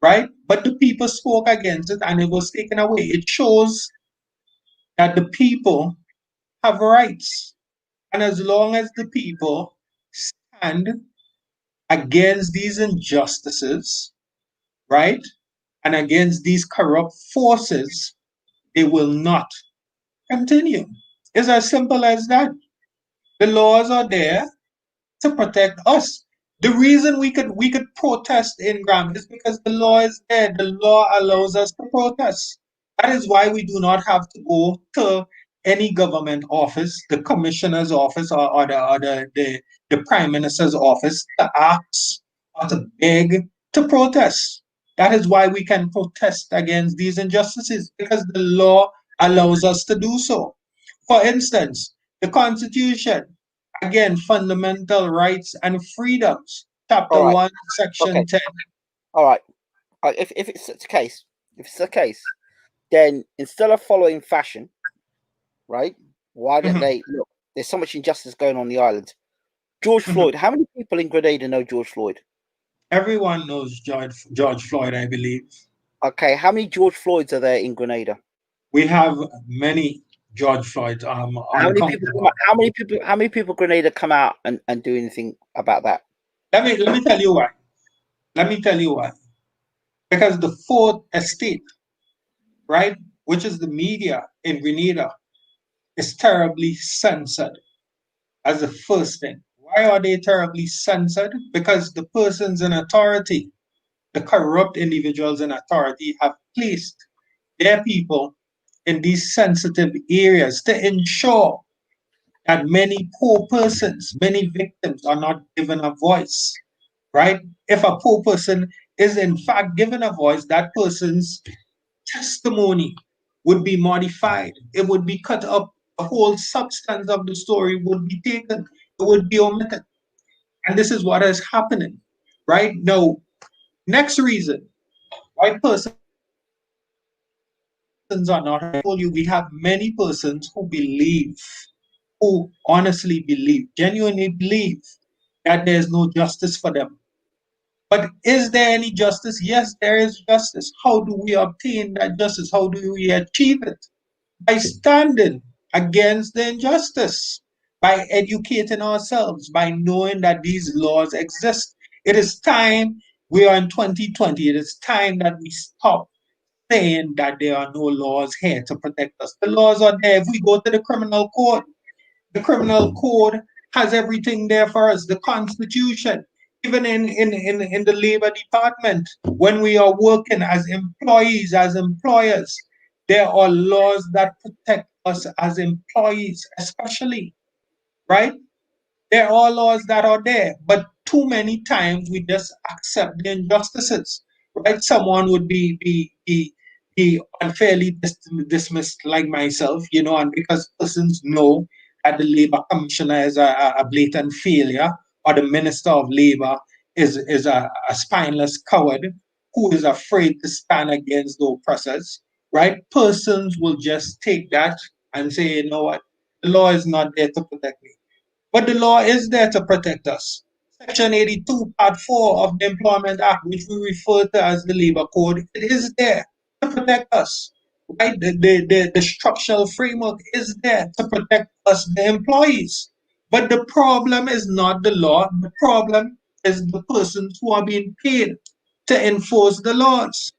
right? But the people spoke against it and it was taken away. It shows that the people have rights. And as long as the people stand against these injustices, right, and against these corrupt forces, they will not continue. It's as simple as that. The laws are there to protect us. The reason we could protest in Gram is because the law is there. The law allows us to protest. That is why we do not have to go to any government office, the commissioner's office, or the prime minister's office to ask or to beg to protest. That is why we can protest against these injustices, because the law allows us to do so. For instance, the Constitution, again, fundamental rights and freedoms, chapter All right. 1, section Okay. 10. All right. If it's the case, then instead of following fashion, right? Why don't they look? There's so much injustice going on the island. George Floyd. How many people in Grenada know George Floyd? Everyone knows George Floyd, I believe. Okay, how many George Floyds are there in Grenada? We have many George Floyds. How many people Grenada come out and do anything about that? Let me tell you why. Let me tell you why. Because the fourth estate, right, which is the media in Grenada, is terribly censored as the first thing. Why are they terribly censored? Because the persons in authority, the corrupt individuals in authority, have placed their people in these sensitive areas to ensure that many poor persons, many victims are not given a voice, right? If a poor person is in fact given a voice, that person's testimony would be modified. It would be cut up. The whole substance of the story would be taken. It would be omitted. And this is what is happening, right? Now, next reason why persons are not, I told you, we have many persons who believe, who honestly believe, genuinely believe that there's no justice for them. But is there any justice? Yes, there is justice. How do we obtain that justice? How do we achieve it? By standing against the injustice, by educating ourselves, by knowing that these laws exist. It is time, we are in 2020, it is time that we stop saying that there are no laws here to protect us. The laws are there. If we go to the criminal code, the criminal code has everything there for us. The Constitution, even in the labor department, when we are working as employees, as employers, there are laws that protect us as employees, especially, right? There are laws that are there, but too many times we just accept the injustices, right? Someone would be unfairly dismissed, like myself, and because persons know that the labor commissioner is a blatant failure, or the minister of labor is a spineless coward who is afraid to stand against the oppressors, right? Persons will just take that and say, you know what, the law is not there to protect me. But the law is there to protect us. Section 82, Part 4 of the Employment Act, which we refer to as the Labor Code, it is there to protect us, right? The structural framework is there to protect us, the employees. But the problem is not the law. The problem is the persons who are being paid to enforce the laws.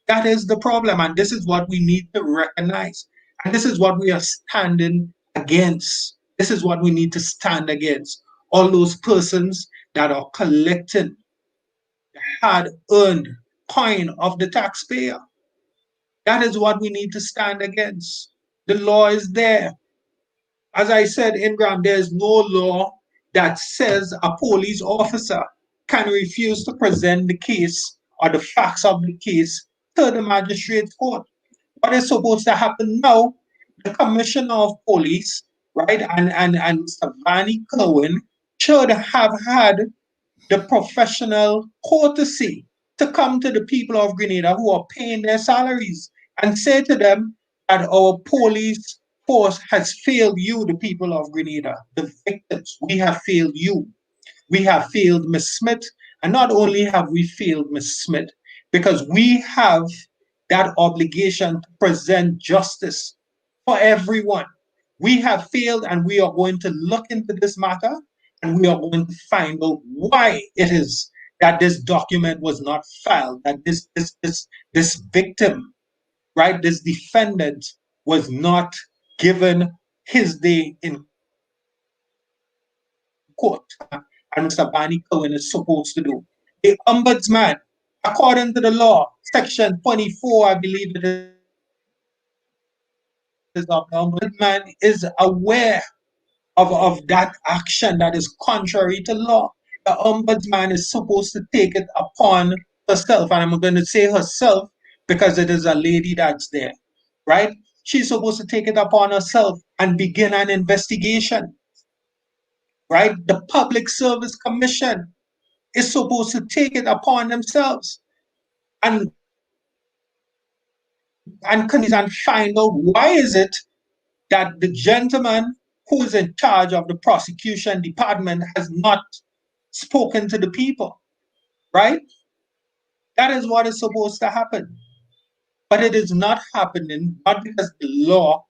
That is the problem. And this is what we need to recognize. And this is what we are standing against. This is what we need to stand against. All those persons that are collecting the hard earned coin of the taxpayer. That is what we need to stand against. The law is there. As I said, Ingram, there is no law that says a police officer can refuse to present the case or the facts of the case to the magistrate court. What is supposed to happen now? The commissioner of police, right, and Mr. Vanny Cohen should have had the professional courtesy to come to the people of Grenada who are paying their salaries and say to them that our police force has failed you, the people of Grenada, the victims. We have failed you. We have failed Miss Smith. And not only have we failed Miss Smith, because we have that obligation to present justice for everyone. We have failed, and we are going to look into this matter, and we are going to find out why it is that this document was not filed, that this victim, right, this defendant was not given his day in court, and Mr. Barney Cohen is supposed to do. The ombudsman, according to the law, section 24, I believe it is, of the ombudsman is aware of that action that is contrary to law. The ombudsman is supposed to take it upon herself, and I'm going to say herself because it is a lady that's there, right? She's supposed to take it upon herself and begin an investigation, right? The Public Service Commission is supposed to take it upon themselves and find out why is it that the gentleman who is in charge of the prosecution department has not spoken to the people, right? That is what is supposed to happen. But it is not happening, not because the law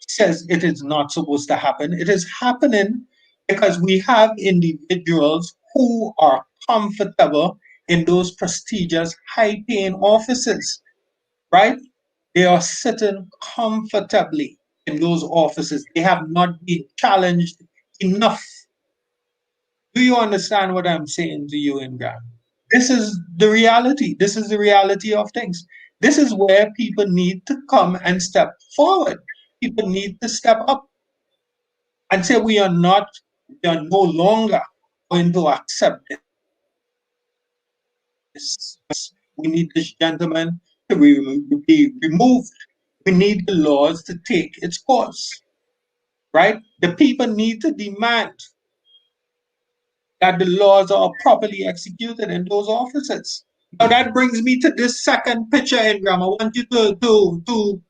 says it is not supposed to happen. It is happening because we have individuals who are comfortable in those prestigious, high paying offices, right? They are sitting comfortably in those offices. They have not been challenged enough. Do you understand what I'm saying to you, Imran? This is the reality. This is the reality of things. This is where people need to come and step forward. People need to step up and say, we are no longer going to accept this. We need this gentleman to be removed. We need the laws to take its course, right? The people need to demand that the laws are properly executed in those offices. Now that brings me to this second picture, Ingram. I want you to pull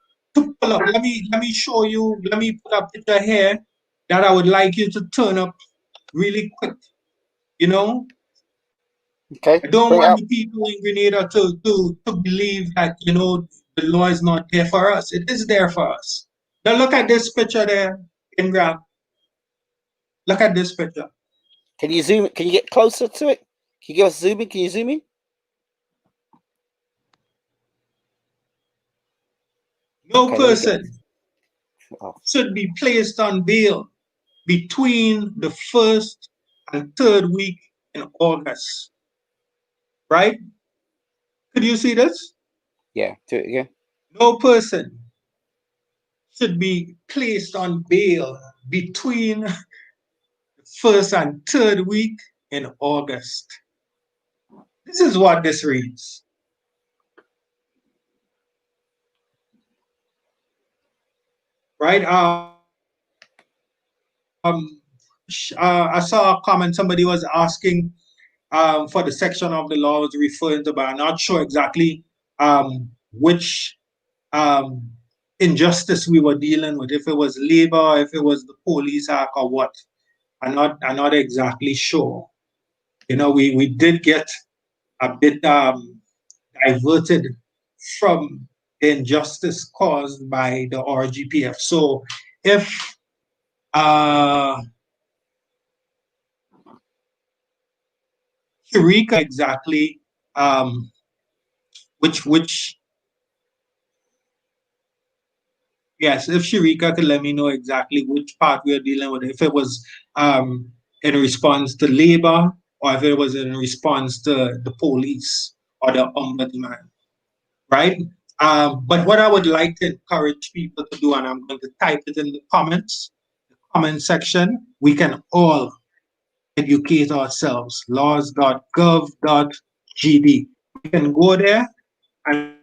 up. Let me show you. Let me put a picture here that I would like you to turn up really quick. You know, Okay. I don't want the people in Grenada to believe that the law is not there for us. It is there for us. Now look at this picture there, Ingram. Look at this picture. Can you zoom? Can you get closer to it? Can you give us zooming? Can you zoom in? No Okay, person should be placed on bail between the first and third week in August. Right? Could you see this? Yeah, do it again. No person should be placed on bail between the first and third week in August. This is what this reads. Right? I saw a comment, somebody was asking for the section of the law was referring to, but I'm not sure exactly which injustice we were dealing with, if it was labor, if it was the police act or what. I'm not exactly sure. we did get a bit diverted from the injustice caused by the RGPF. So if Eureka exactly which yes, if Sharika could let me know exactly which part we are dealing with, if it was in response to labor or if it was in response to the police or the ombudsman, right? But what I would like to encourage people to do, and I'm going to type it in the comment section, we can all educate ourselves. laws.gov.gd. We can go there and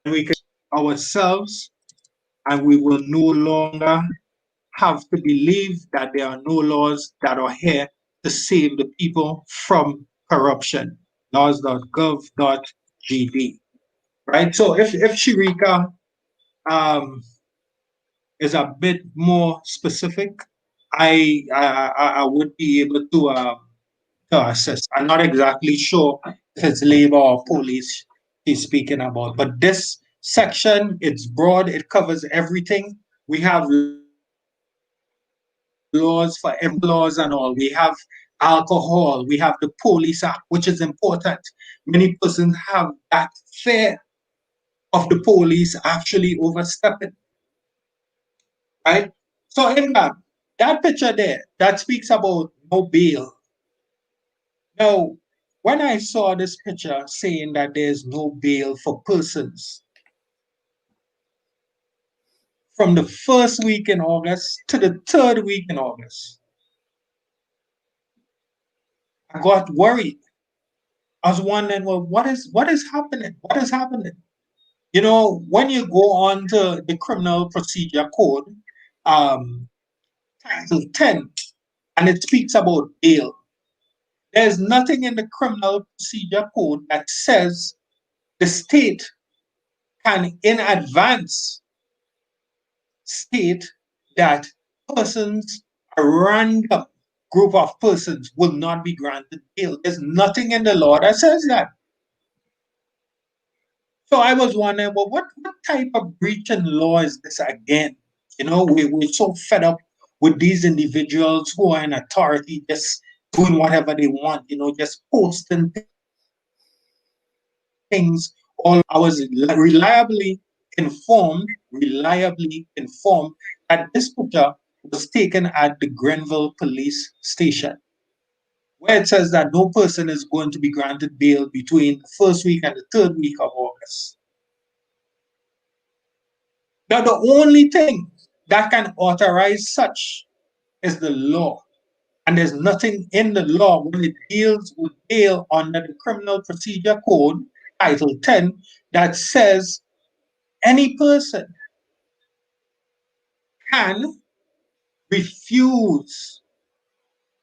we can ourselves, and we will no longer have to believe that there are no laws that are here to save the people from corruption. laws.gov.gd. Right? So if Sharika um, is a bit more specific, I would be able to assist. I'm not exactly sure if it's labor or police he's speaking about, but this section, it's broad, it covers everything. We have laws for every laws and all. We have alcohol, we have the Police Act, which is important. Many persons have that fear of the police actually overstepping, right? So in that picture there, that speaks about no bail. Now, when I saw this picture saying that there's no bail for persons from the first week in August to the third week in August, I got worried. I was wondering, well, what is happening? What is happening? When you go on to the Criminal Procedure Code, Title 10, and it speaks about bail, there's nothing in the Criminal Procedure Code that says the state can, in advance, state that persons, a random group of persons, will not be granted bail. There's nothing in the law that says that. So I was wondering, well, what type of breach in law is this again? We're so fed up with these individuals who are in authority just doing whatever they want, just posting things. I was reliably informed that this picture was taken at the Grenville police station, where it says that no person is going to be granted bail between the first week and the third week of August. Now, the only thing that can authorize such is the law. And there's nothing in the law when it deals with bail under the Criminal Procedure Code, Title 10, that says any person can refuse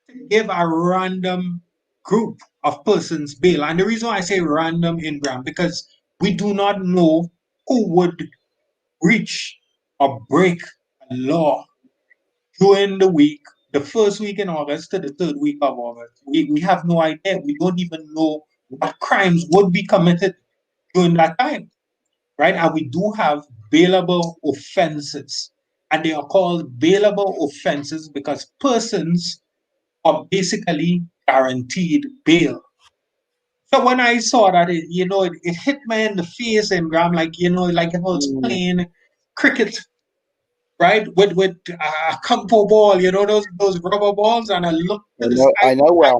to give a random group of persons bail. And the reason why I say random in Graham, because we do not know who would breach or break a law during the week, the first week in August to the third week of August. We have no idea. We don't even know what crimes would be committed during that time, right? And we do have bailable offenses. And they are called bailable offenses because persons are basically guaranteed bail. So when I saw that, it hit me in the face, and I'm like, like if I was playing cricket, right, with a campo ball, those rubber balls, and I looked to the sky, I know well.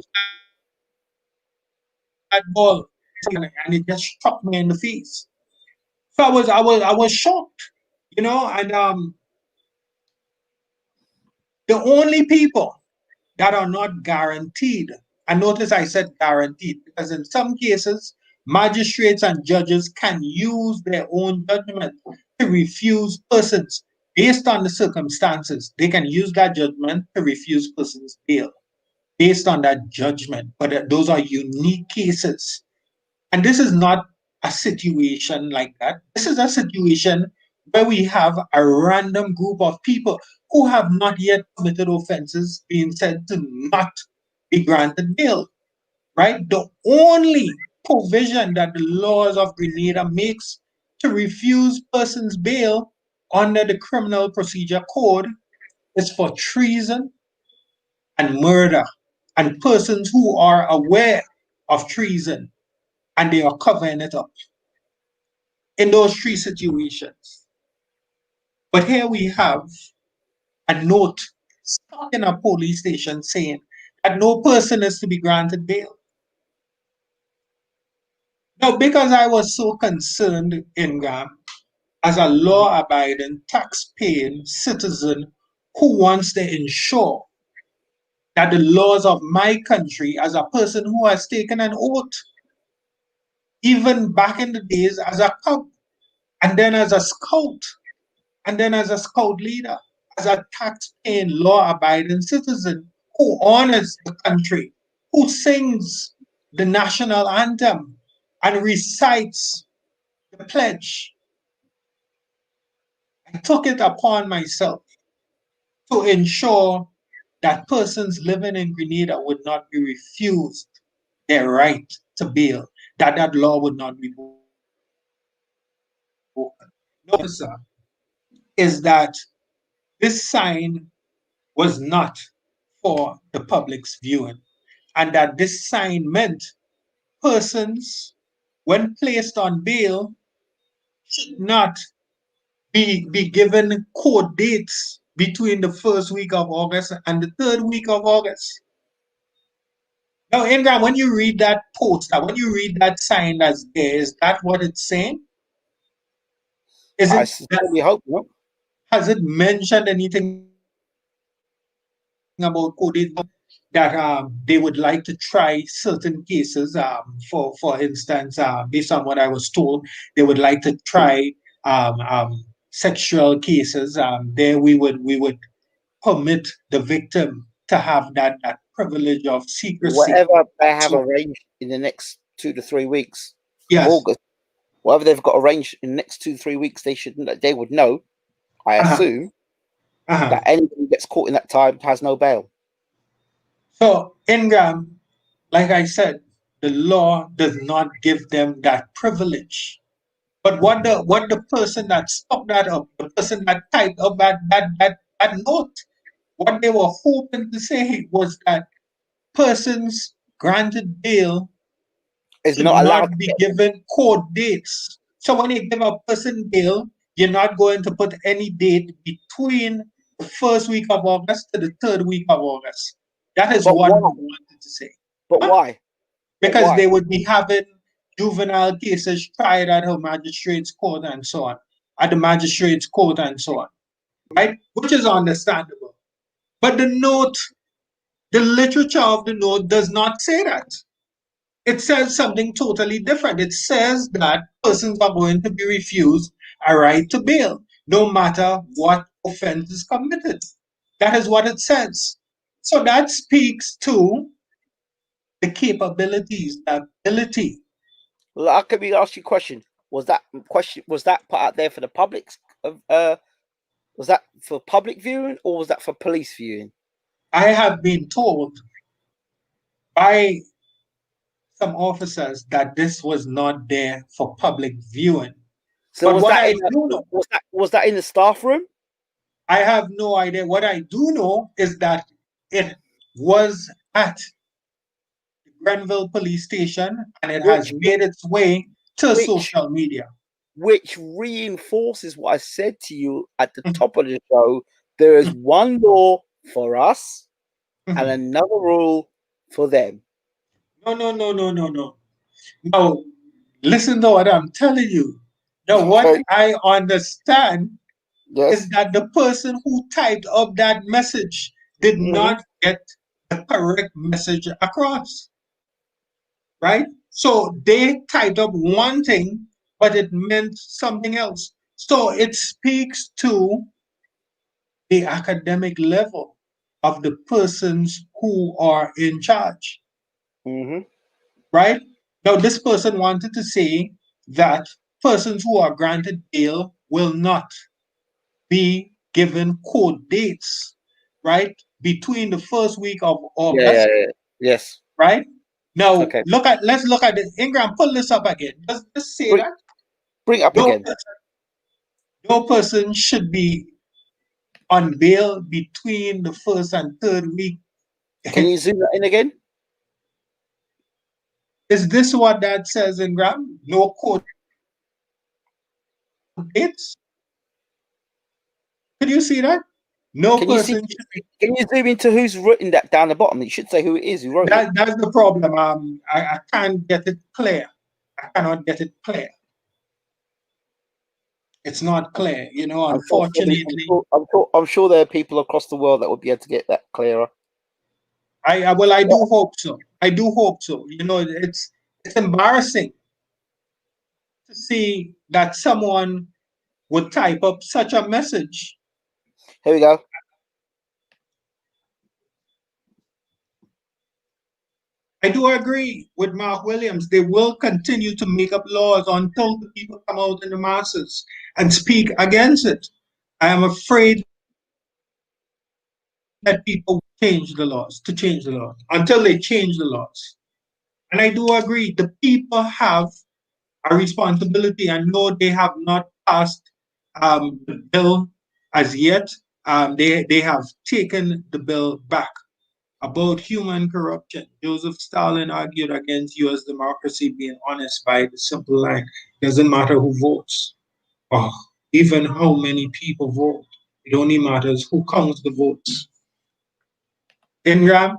that ball, and it just struck me in the face. So I was shocked, and the only people that are not guaranteed, and notice I said guaranteed, because in some cases, magistrates and judges can use their own judgment to refuse persons based on the circumstances. They can use that judgment to refuse persons bail based on that judgment. But those are unique cases. And this is not a situation like that. This is a situation where we have a random group of people who have not yet committed offenses being said to not be granted bail, right? The only provision that the laws of Grenada makes to refuse persons bail under the Criminal Procedure Code is for treason and murder, and persons who are aware of treason and they are covering it up in those three situations. But here we have a note stuck in a police station saying that no person is to be granted bail. Now, because I was so concerned, Ingram, as a law-abiding, tax-paying citizen who wants to ensure that the laws of my country, as a person who has taken an oath, even back in the days as a cub, and then as a scout, and then as a scout leader, as a tax-paying, law-abiding citizen who honors the country, who sings the national anthem and recites the pledge. I took it upon myself to ensure that persons living in Grenada would not be refused their right to bail, that that law would not be broken. No, sir, is that this sign was not for the public's viewing, and that this sign meant persons, when placed on bail, should not be given court dates between the first week of August and the third week of August. Now, Ingram, when you read that poster, when you read that sign that's there, is that what it's saying? Is I it sincerely hope not. has it mentioned anything about court dates that they would like to try certain cases? For instance, based on what I was told, they would like to try sexual cases. There we would permit the victim to have that privilege of secrecy. Whatever they have So, arranged in the next 2 to 3 weeks of yes. August, whatever they've got arranged in the next 2 to 3 weeks, they would know, I assume, that anybody who gets caught in that time has no bail. So, Ingram, like I said, the law does not give them that privilege. But what the person that stuck that up, the person that typed up that note, what they were hoping to say was that persons granted bail Is should not allowed not to be get given court dates. So when you give a person bail, you're not going to put any date between the first week of August to the third week of August. That is But what why? we wanted to say. But Huh? why? But Because why? they would be having juvenile cases tried at her magistrate's court and so on, at the magistrate's court and so on, right? Which is understandable. But the note, the literature of the note does not say that. It says something totally different. It says that persons are going to be refused a right to bail, no matter what offense is committed. That is what it says. So that speaks to the capabilities, the ability. Well, let me ask you a question. Was that put out there for the public? Was that for public viewing or was that for police viewing? I have been told by some officers that this was not there for public viewing. So But was what that I in do know, was that in the staff room? I have no idea. What I do know is that it was at the Grenville police station and it has Which made its way to which social media. which reinforces what I said to you at the top of the show. There is one law for us and another rule for them. No. No, listen to what I'm telling you. Now, what Okay. I understand Yes. is that the person who typed up that message did not get the correct message across, right? So they typed up one thing, but it meant something else. So it speaks to the academic level of the persons who are in charge, right? Now, this person wanted to say that persons who are granted bail will not be given court dates, right? Between the first week of Yeah, August Yes. right? Now, Okay. let's look at it. Ingram, pull this up again. Does this say that Bring it up no again. person, no person should be on bail between the first and third week? Can you zoom that in again? Is this what that says, Ingram? No court dates? Could you see that? No Can you see? person should be. Can you zoom into who's written that down the bottom? It should say who it is who wrote it. That's the problem. I can't get it clear. I cannot get it clear. It's not clear, unfortunately. I'm sure there are people across the world that would be able to get that clearer. I do hope so. I do hope so. It's embarrassing to see that someone would type up such a message. Here we go. I do agree with Mark Williams. They will continue to make up laws until the people come out in the masses and speak against it. I am afraid that people change the laws until they change the laws. And I do agree, the people have a responsibility. I know they have not passed the bill as yet. They have taken the bill back. About human corruption, Joseph Stalin argued against US democracy being honest by the simple line, doesn't matter who votes or even how many people vote. It only matters who counts the votes. Ingram,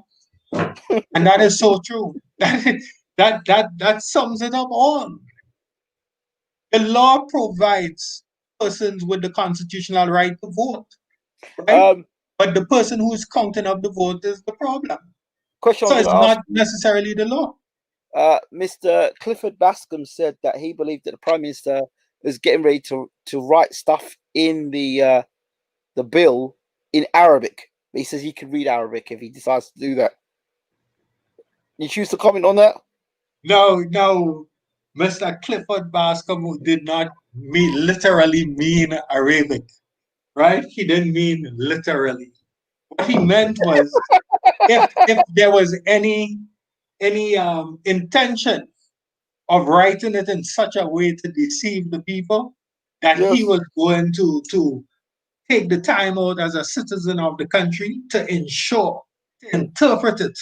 and that is so true. That sums it up all. The law provides persons with the constitutional right to vote, right? But the person who's counting up the vote is the problem. Question So I'm it's going to ask not necessarily the law. Mr. Clifford Bascom said that he believed that the Prime Minister was getting ready to write stuff in the bill in Arabic. He says he can read Arabic if he decides to do that. You choose to comment on that? No. Mr. Clifford Bascom did not literally mean Arabic, right? He didn't mean literally. What he meant was if there was any intention of writing it in such a way to deceive the people, that he was going to take the time out as a citizen of the country to interpret it,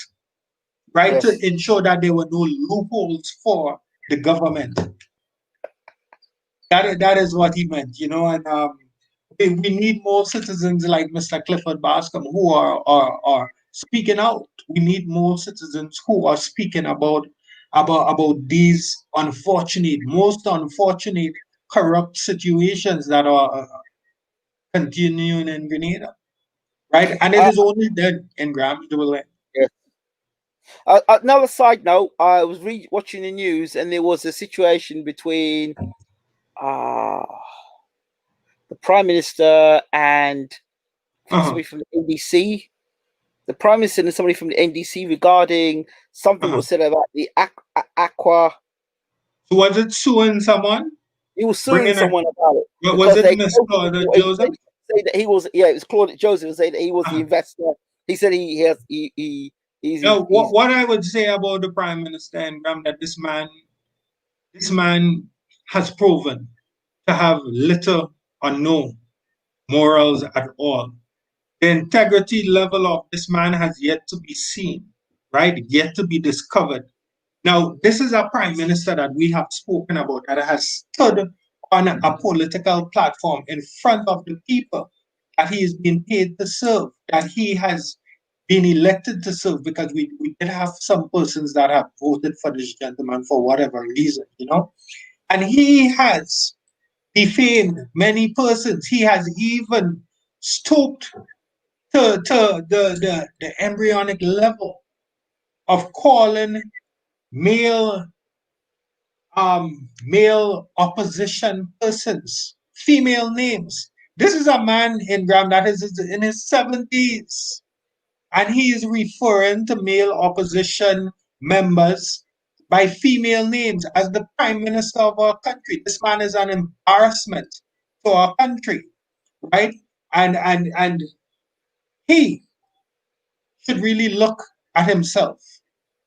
right? Yes. To ensure that there were no loopholes for the government. That is what he meant, and we need more citizens like Mr. Clifford Bascom who are speaking out. We need more citizens who are speaking about these most unfortunate corrupt situations that are continuing in Grenada, right? And it is only then in Graham it will end. Yeah. Another side note, I was watching the news and there was a situation between the Prime Minister and somebody from the NDC. The Prime Minister and somebody from the NDC regarding something that was said about the Aqua. So was it suing someone? He was suing someone about it. Was it Mr. Joseph? Say that he was, it was Claude Joseph say that he was the investor. He said what I would say about the Prime Minister and that this man has proven to have little or no morals at all. The integrity level of this man has yet to be seen, right? Yet to be discovered. Now, this is a Prime Minister that we have spoken about that has stood on a political platform in front of the people that he is being paid to serve, that he has been elected to serve, because we did have some persons that have voted for this gentleman for whatever reason, and he has defamed many persons. He has even stooped to the embryonic level of calling male opposition persons female names. This is a man in Graham that is in his 70s, and he is referring to male opposition members by female names as the Prime Minister of our country. This man is an embarrassment to our country, right? And he should really look at himself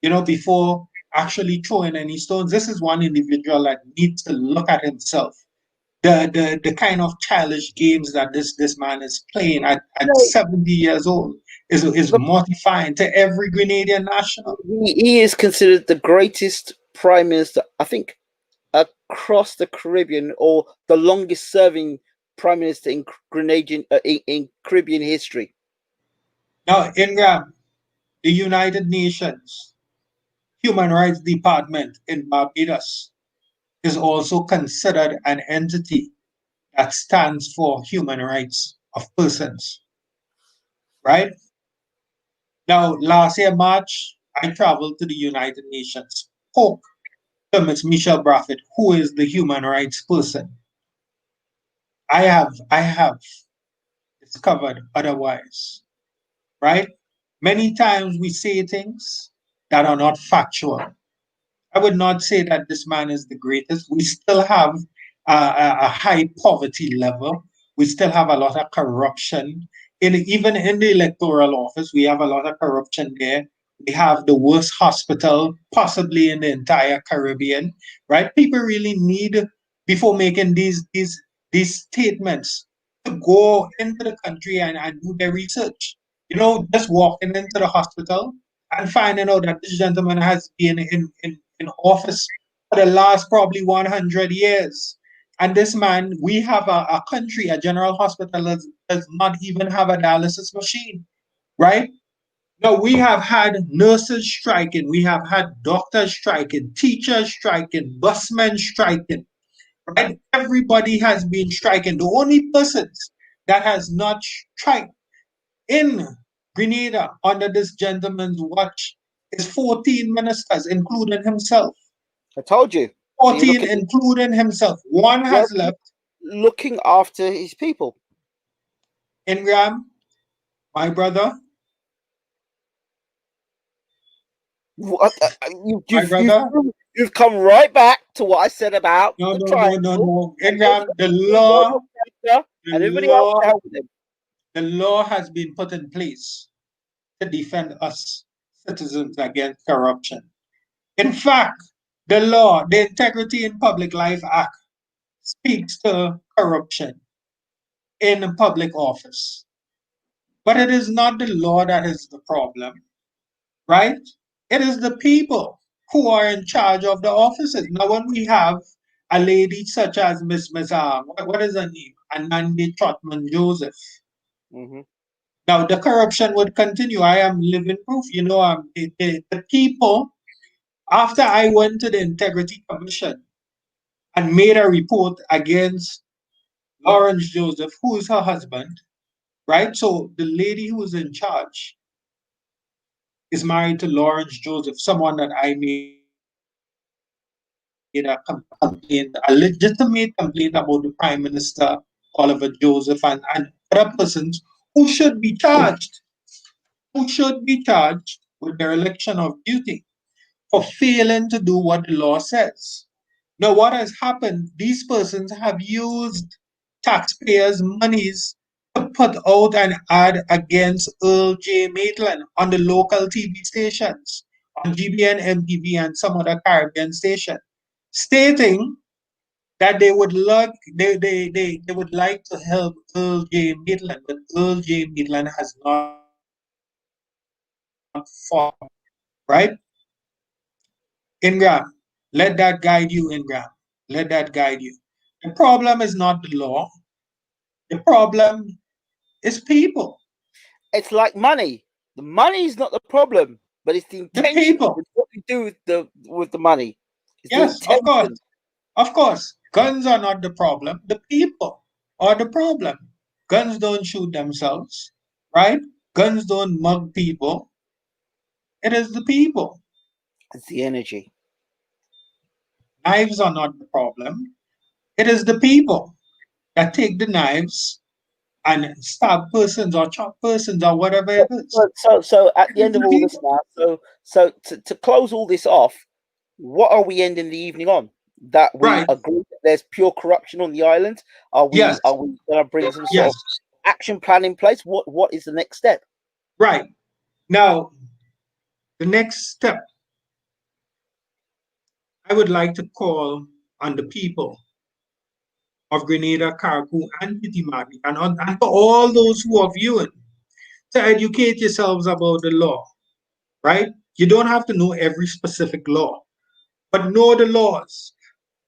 before actually throwing any stones. This is one individual that needs to look at himself. The kind of childish games that this man is playing at No, 70 years old is the, mortifying to every Grenadian national. he is considered the greatest prime minister, I think, across the Caribbean, or the longest serving prime minister in in Caribbean history. Now, Ingram, the United Nations Human Rights Department in Barbados is also considered an entity that stands for human rights of persons, right? Now, last year, March, I traveled to the United Nations, spoke to Ms. Michelle Braffett, who is the human rights person. I have discovered otherwise, right? Many times we say things that are not factual. I would not say that this man is the greatest. We still have a high poverty level. We still have a lot of corruption. Even in the electoral office, we have a lot of corruption there. We have the worst hospital possibly in the entire Caribbean, right? People really need, before making these statements, to go into the country and do their research. Just walking into the hospital and finding out that this gentleman has been in office for the last probably 100 years. And this man, we have a country, a general hospital that does not even have a dialysis machine, right? Now, we have had nurses striking, we have had doctors striking, teachers striking, busmen striking, right? Everybody has been striking. The only persons that has not strike in Grenada under this gentleman's watch is 14 ministers, including himself. I told you. So you're 14, including himself. One has left. looking after his people. Ingram, my brother. What, My brother. you've come right back to what I said about No, the no, no, no, triangle. no. Ingram, the law, And everybody else to help with him. the law has been put in place to defend us citizens against corruption. In fact, the law, the Integrity in Public Life Act, speaks to corruption in public office. But it is not the law that is the problem, right? It is the people who are in charge of the offices. Now, when we have a lady such as Miss what is her name? Anandi Trotman Joseph. Mm-hmm. Now, the corruption would continue. I am living proof. The people, after I went to the Integrity Commission and made a report against Lawrence Joseph, who is her husband, right? So the lady who is in charge is married to Lawrence Joseph, someone that I made a complaint, a legitimate complaint about the Prime Minister, Oliver Joseph, and other persons who should be charged, with dereliction of duty for failing to do what the law says. Now, what has happened? These persons have used taxpayers' monies to put out an ad against Earl J. Maitland on the local TV stations, on GBN, MTV, and some other Caribbean station, stating that they would like to help Earl J. Maitland, but Earl J. Maitland has not fought, right? Ingram, let that guide you, Ingram. Let that guide you. The problem is not the law. The problem is people. It's like money. The money is not the problem, but it's the The intention people. with what you do with the money. It's the Yes, of course. intention. Of course. Guns are not the problem. The people are the problem. Guns don't shoot themselves, right? Guns don't mug people. It is the people. It's the energy. Knives are not the problem. It is the people that take the knives and stab persons or chop persons or whatever it is. So at the It is end of the all this people. now, to close all this off, what are we ending the evening on? That we Right. agree that there's pure corruption on the island? Yes. Are we going to bring some sort Yes. of action plan in place? What is the next step? Right. Now, the next step I would like to call on the people of Grenada, Carriacou, and Pitimaki, and for all those who are viewing, to educate yourselves about the law, right? You don't have to know every specific law, but know the laws,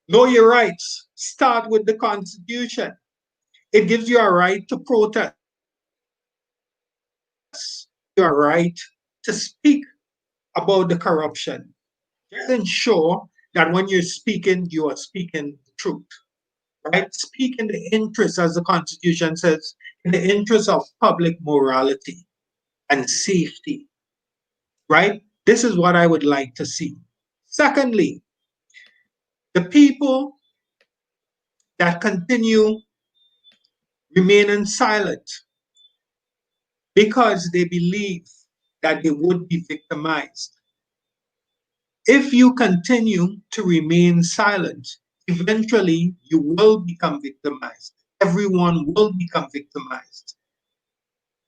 know your rights. Start with the Constitution. It gives you a right to protest, your right to speak about the corruption. Just ensure that when you're speaking, you are speaking the truth, right? Speak in the interest, as the Constitution says, in the interest of public morality and safety, right? This is what I would like to see. Secondly, the people that continue remaining silent because they believe that they would be victimized. If you continue to remain silent, eventually you will become victimized. Everyone will become victimized.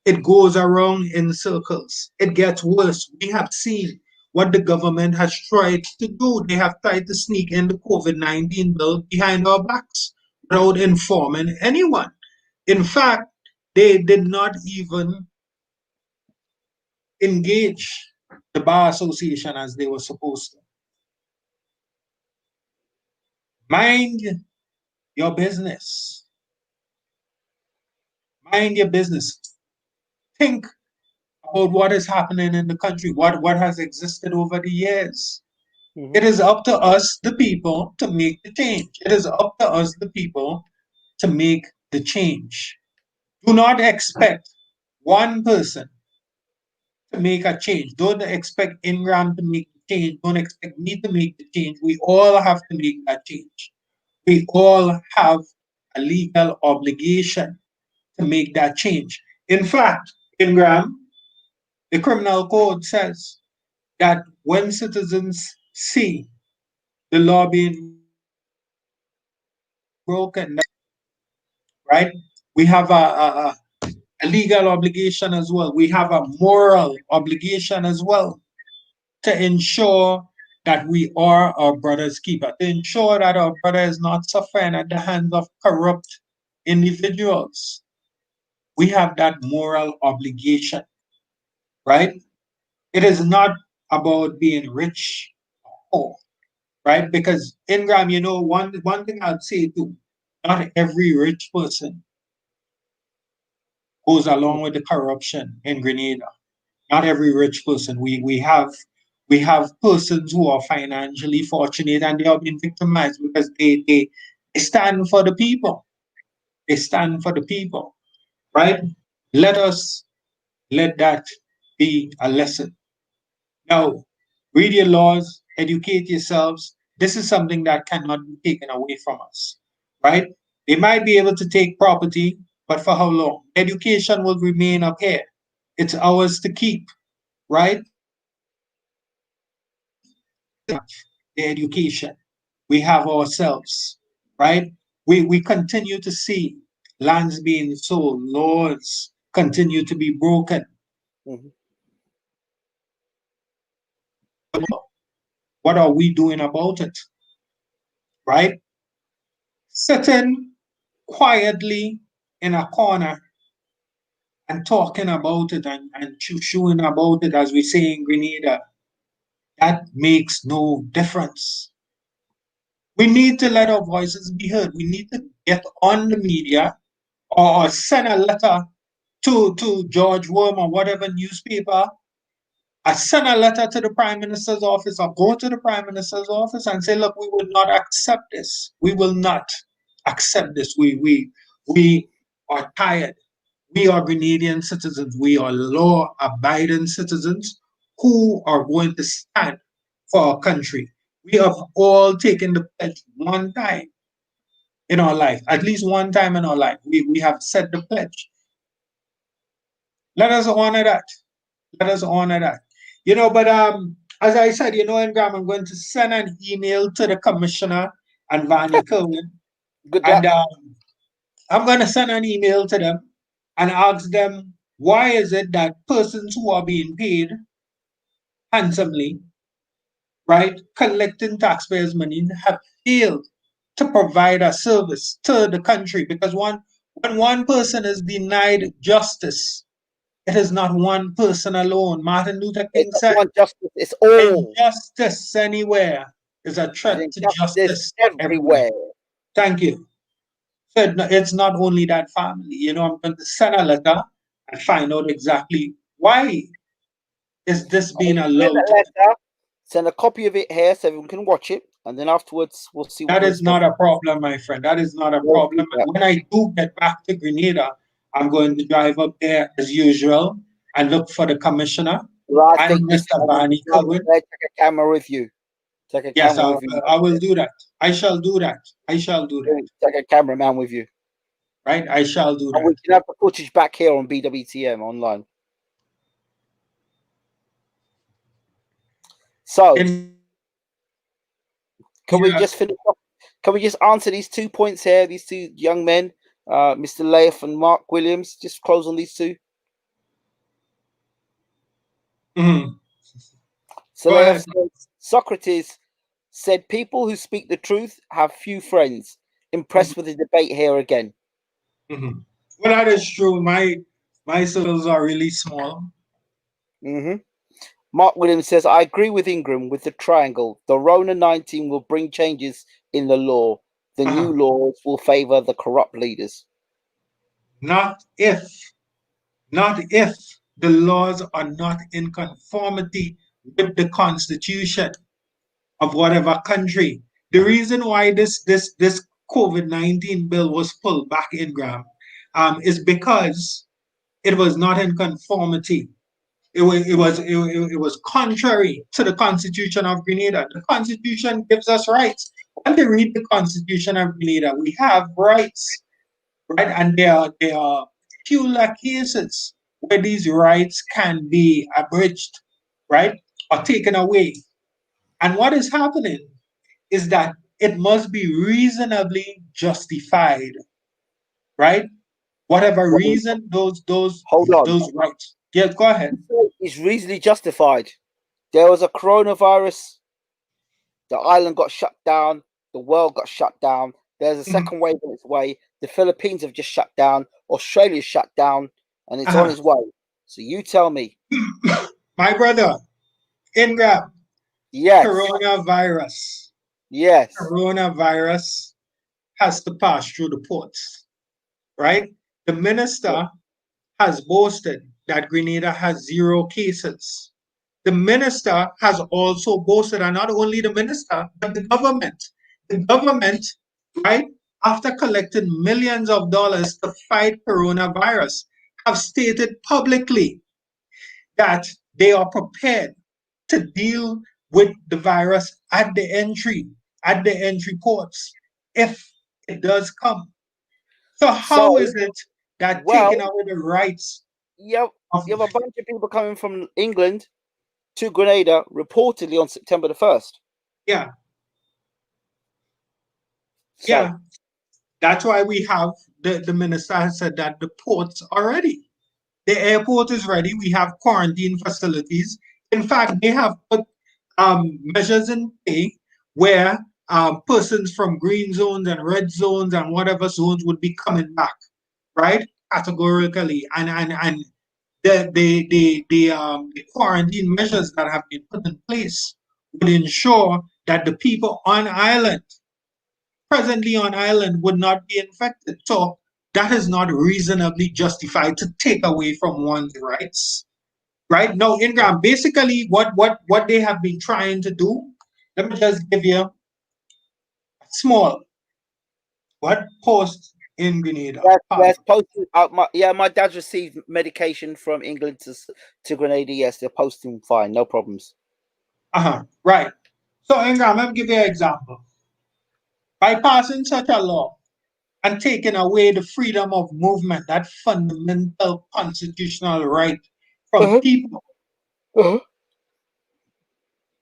It goes around in circles. It gets worse. We have seen what the government has tried to do. They have tried to sneak in the COVID-19 bill behind our backs without informing anyone. In fact, they did not even engage the Bar Association as they were supposed to. Mind your business. Mind your business. Think about what is happening in the country, what has existed over the years. It is up to us, the people, to make the change. It is up to us, the people, to make the change. Do not expect one person to make a change. Don't expect Ingram to make the change. Don't expect me to make the change. We all have to make that change. We all have a legal obligation to make that change. In fact, Ingram, the criminal code says that when citizens see the law being broken, right? We have a legal obligation as well. We have a moral obligation as well to ensure that we are our brother's keeper, to ensure that our brother is not suffering at the hands of corrupt individuals. We have that moral obligation, right? It is not about being rich or poor, right? Because Ingram, one thing I'd say too, not every rich person goes along with the corruption in Grenada. Not every rich person. We have persons who are financially fortunate and they are being victimized because they stand for the people. They stand for the people, right? Let us let that be a lesson. Now, read your laws, educate yourselves. This is something that cannot be taken away from us, right? They might be able to take property, but for how long? Education will remain up here. It's ours to keep, right? The education. We have ourselves, right? We continue to see lands being sold, laws continue to be broken. Mhm. What are we doing about it, right? Sitting quietly in a corner and talking about it and chewing about it, as we say in Grenada, that makes no difference. We need to let our voices be heard. We need to get on the media or send a letter to George Worm or whatever newspaper. I send a letter to the Prime Minister's office or go to the Prime Minister's office and say, look, we will not accept this. We will not accept this. We are tired. We are Grenadian citizens. We are law-abiding citizens who are going to stand for our country. We have all taken the pledge one time in our life, at least one time in our life. We have said the pledge. Let us honor that. Let us honor that. But as I said, Ingram, I'm going to send an email to the commissioner and Vanya Kerwin, Good and luck. I'm going to send an email to them and ask them why is it that persons who are being paid handsomely, right, collecting taxpayers' money, have failed to provide a service to the country. Because when one person is denied justice, it is not one person alone. Martin Luther King It's said, not one justice, it's all. injustice anywhere is a There's threat to injustice justice everywhere. everywhere. Thank you. So it's not only that family. You know, I'm going to send a letter and find out exactly why is this being Send allowed a to. letter, send a copy of it here so everyone can watch it, and then afterwards we'll see what That the is response not a problem, my friend. That is not a We'll do problem. that. And when I do get back to Grenada, I'm going to drive up there as usual and look for the commissioner Well, I and think this Mr. time Barney Covered. take a camera with you. Take a Yes, camera with you. I will do that. I shall do that. I shall do that. Take a cameraman with you. Right? I shall do And we that. can have the footage back here on BWTM online. So, can we just finish off? Can we just answer these 2 points here? These two young men, Mr. Leif and Mark Williams. Just close on these two. Mhm. So Go Leif ahead. says, Socrates said, "People who speak the truth have few friends." Impressed with the debate here again. Mhm. Well, that is true. My circles are really small. Mark Williams says, "I agree with Ingram with the triangle. The Rona 19 will bring changes in the law. The new laws will favor the corrupt leaders." Not if the laws are not in conformity with the constitution of whatever country. The reason why this COVID-19 bill was pulled back in Graham is because it was not in conformity. It was contrary to the Constitution of Grenada. The Constitution gives us rights. When they read the Constitution of Grenada, we have rights, right? And there are peculiar cases where these rights can be abridged, right, or taken away. And what is happening is that it must be reasonably justified, right? Whatever Well, reason hold on. those rights. Yes, go ahead. It's reasonably justified. There was a coronavirus. The island got shut down. The world got shut down. There's a second wave on its way. The Philippines have just shut down. Australia's shut down, and it's on its way. So you tell me. My brother, Ingram, Yes. coronavirus. Yes. Coronavirus has to pass through the ports, right? The minister has boasted that Grenada has 0 cases. The minister has also boasted, and not only the minister, but the government. The government, right, after collecting millions of dollars to fight coronavirus, have stated publicly that they are prepared to deal with the virus at the entry ports if it does come. So how is it that taking away the rights? You have a bunch of people coming from England to Grenada reportedly on September the 1st. Yeah. So, yeah. That's why we have the minister has said that the ports are ready. The airport is ready. We have quarantine facilities. In fact, they have put measures in play where persons from green zones and red zones and whatever zones would be coming back, right? Categorically. And the quarantine measures that have been put in place would ensure that the people presently on island would not be infected. So that is not reasonably justified to take away from one's rights. Right? Now, Ingram, basically what they have been trying to do, let me just give you a small post in Grenada. That's posting. My dad's received medication from England to Grenada. Yes, they're posting fine, no problems. Right. So, Ingram, let me give you an example. By passing such a law and taking away the freedom of movement, that fundamental constitutional right from people,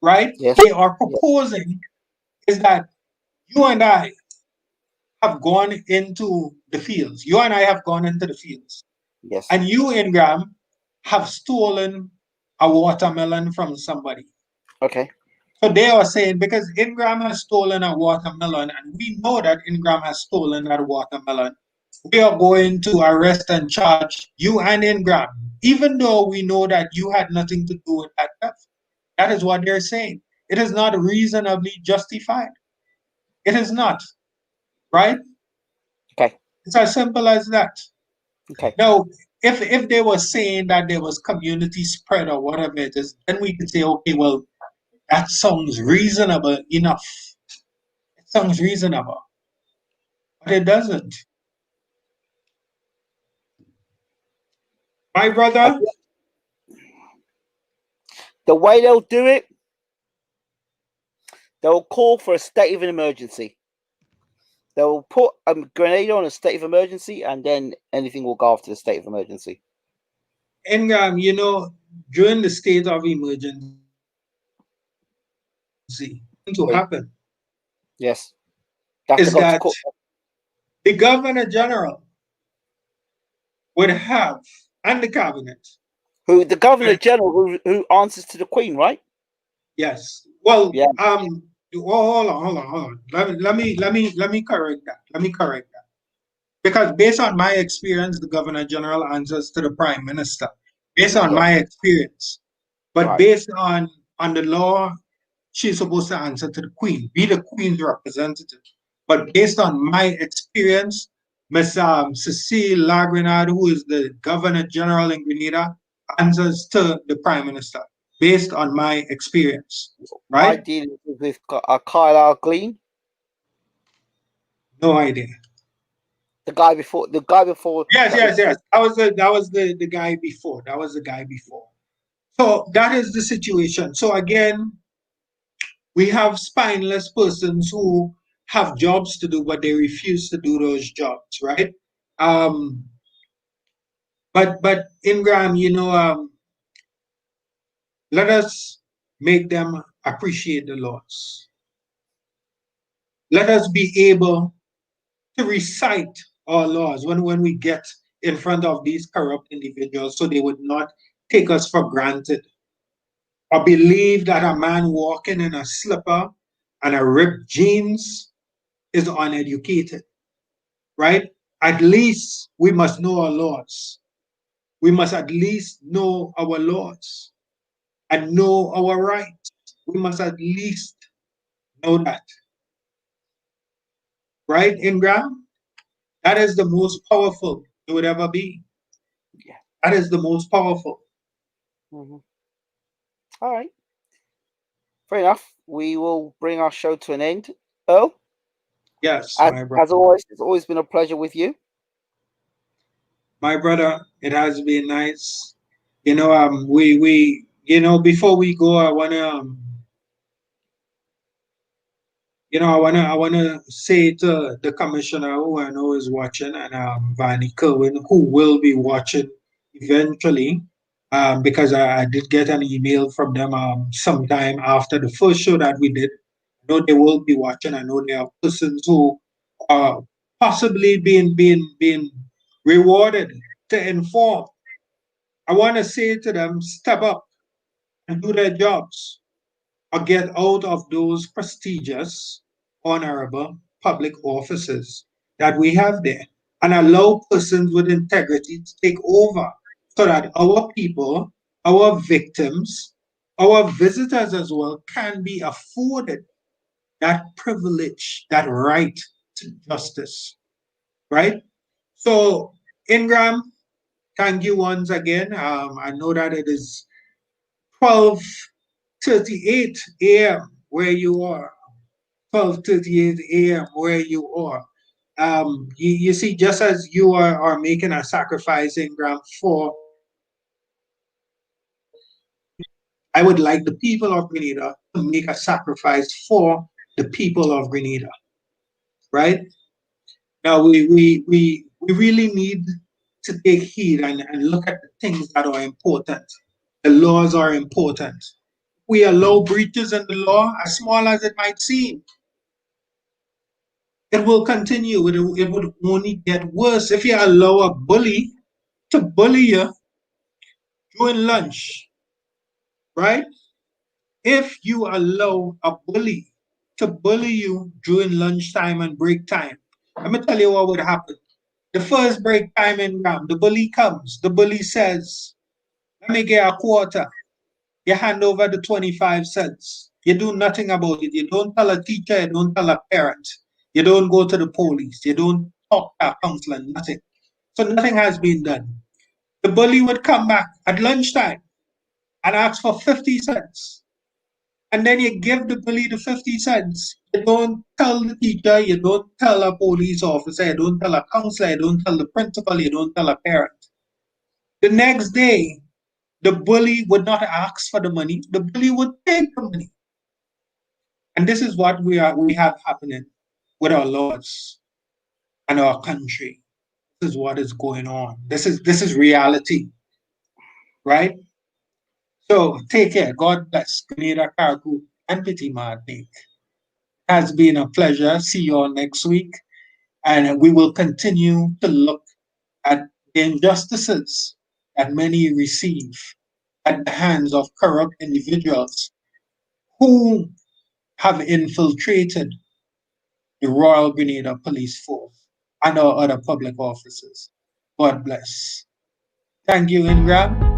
right? Yes. They are proposing is that you and I have gone into the fields. You and I have gone into the fields. Yes. And you, Ingram, have stolen a watermelon from somebody. Okay. So they are saying because Ingram has stolen a watermelon, and we know that Ingram has stolen that watermelon, we are going to arrest and charge you and Ingram, even though we know that you had nothing to do with that theft. That is what they're saying. It is not reasonably justified. It is not, right? Okay. It's as simple as that. Okay. Now, if they were saying that there was community spread or whatever it is, then we could say, okay, well, that sounds reasonable enough. It sounds reasonable, but it doesn't. My brother, The way they'll do it, they'll call for a state of an emergency. They'll put a grenade on a state of emergency, and then anything will go after the state of emergency. Ingram, you know, during the state of emergency, to happen Yes. That's is that the Governor General would have, and the cabinet. Who the Governor General who answers to the Queen, right? Yes. Well, yeah. Hold on. Let me correct that. Because based on my experience, the Governor General answers to the Prime Minister. Based on my experience. But based on the law, she's supposed to answer to the Queen, be the Queen's representative. But based on my experience, Miss Cecile Lagrenade, who is the Governor General in Grenada, answers to the Prime Minister, based on my experience. Right? My dealing with Kyle Glean. No idea. The guy before. Yes. That was the guy before. That was the guy before. So that is the situation. So again, we have spineless persons who have jobs to do, but they refuse to do those jobs, right? But Ingram, you know, let us make them appreciate the laws. Let us be able to recite our laws when we get in front of these corrupt individuals, so they would not take us for granted or believe that a man walking in a slipper and a ripped jeans is uneducated, right? At least we must know our laws. We must at least know our laws and know our rights. We must at least know that. Right, Ingram? That is the most powerful it would ever be. Yeah. That is the most powerful. Mm-hmm. All right. Fair enough. We will bring our show to an end. Earl? Yes, my brother. As always, it's always been a pleasure with you. My brother, it has been nice. You know, we you know, before we go, I wanna I wanna say to the commissioner who I know is watching, and Vanny Kerwin, who will be watching eventually, because I did get an email from them sometime after the first show that we did. I know they will be watching. I know there are persons who are possibly being rewarded to inform. I want to say to them, step up and do their jobs, or get out of those prestigious, honorable public offices that we have there, and allow persons with integrity to take over, so that our people, our victims, our visitors as well, can be afforded that privilege, that right to justice, right? So, Ingram, thank you once again. I know that it is 12:38 a.m. where you are. 12:38 a.m. where you are. You see, just as you are making a sacrifice, Ingram, for, I would like the people of Grenada to make a sacrifice for the people of Grenada, right? Now, we really need to take heed and look at the things that are important. The laws are important. We allow breaches in the law, as small as it might seem. It will continue. It would only get worse if you allow a bully to bully you during lunch, right? if you allow a bully to bully you during lunchtime and break time, let me tell you what would happen. The first break time in Ram, the bully comes. The bully says, let me get a quarter. You hand over the 25 cents. You do nothing about it. You don't tell a teacher, you don't tell a parent. You don't go to the police. You don't talk to a counselor, nothing. So nothing has been done. The bully would come back at lunchtime and ask for 50 cents. And then you give the bully the 50 cents. You don't tell the teacher, you don't tell a police officer, you don't tell a counselor, you don't tell the principal, you don't tell a parent. The next day, the bully would not ask for the money, the bully would take the money. And this is what we have happening with our laws and our country. This is what is going on. This is reality, right? So take care. God bless. Grenada Cargo and Petit Martinique. Has been a pleasure. See you all next week. And we will continue to look at the injustices that many receive at the hands of corrupt individuals who have infiltrated the Royal Grenada Police Force and our other public officers. God bless. Thank you, Ingram.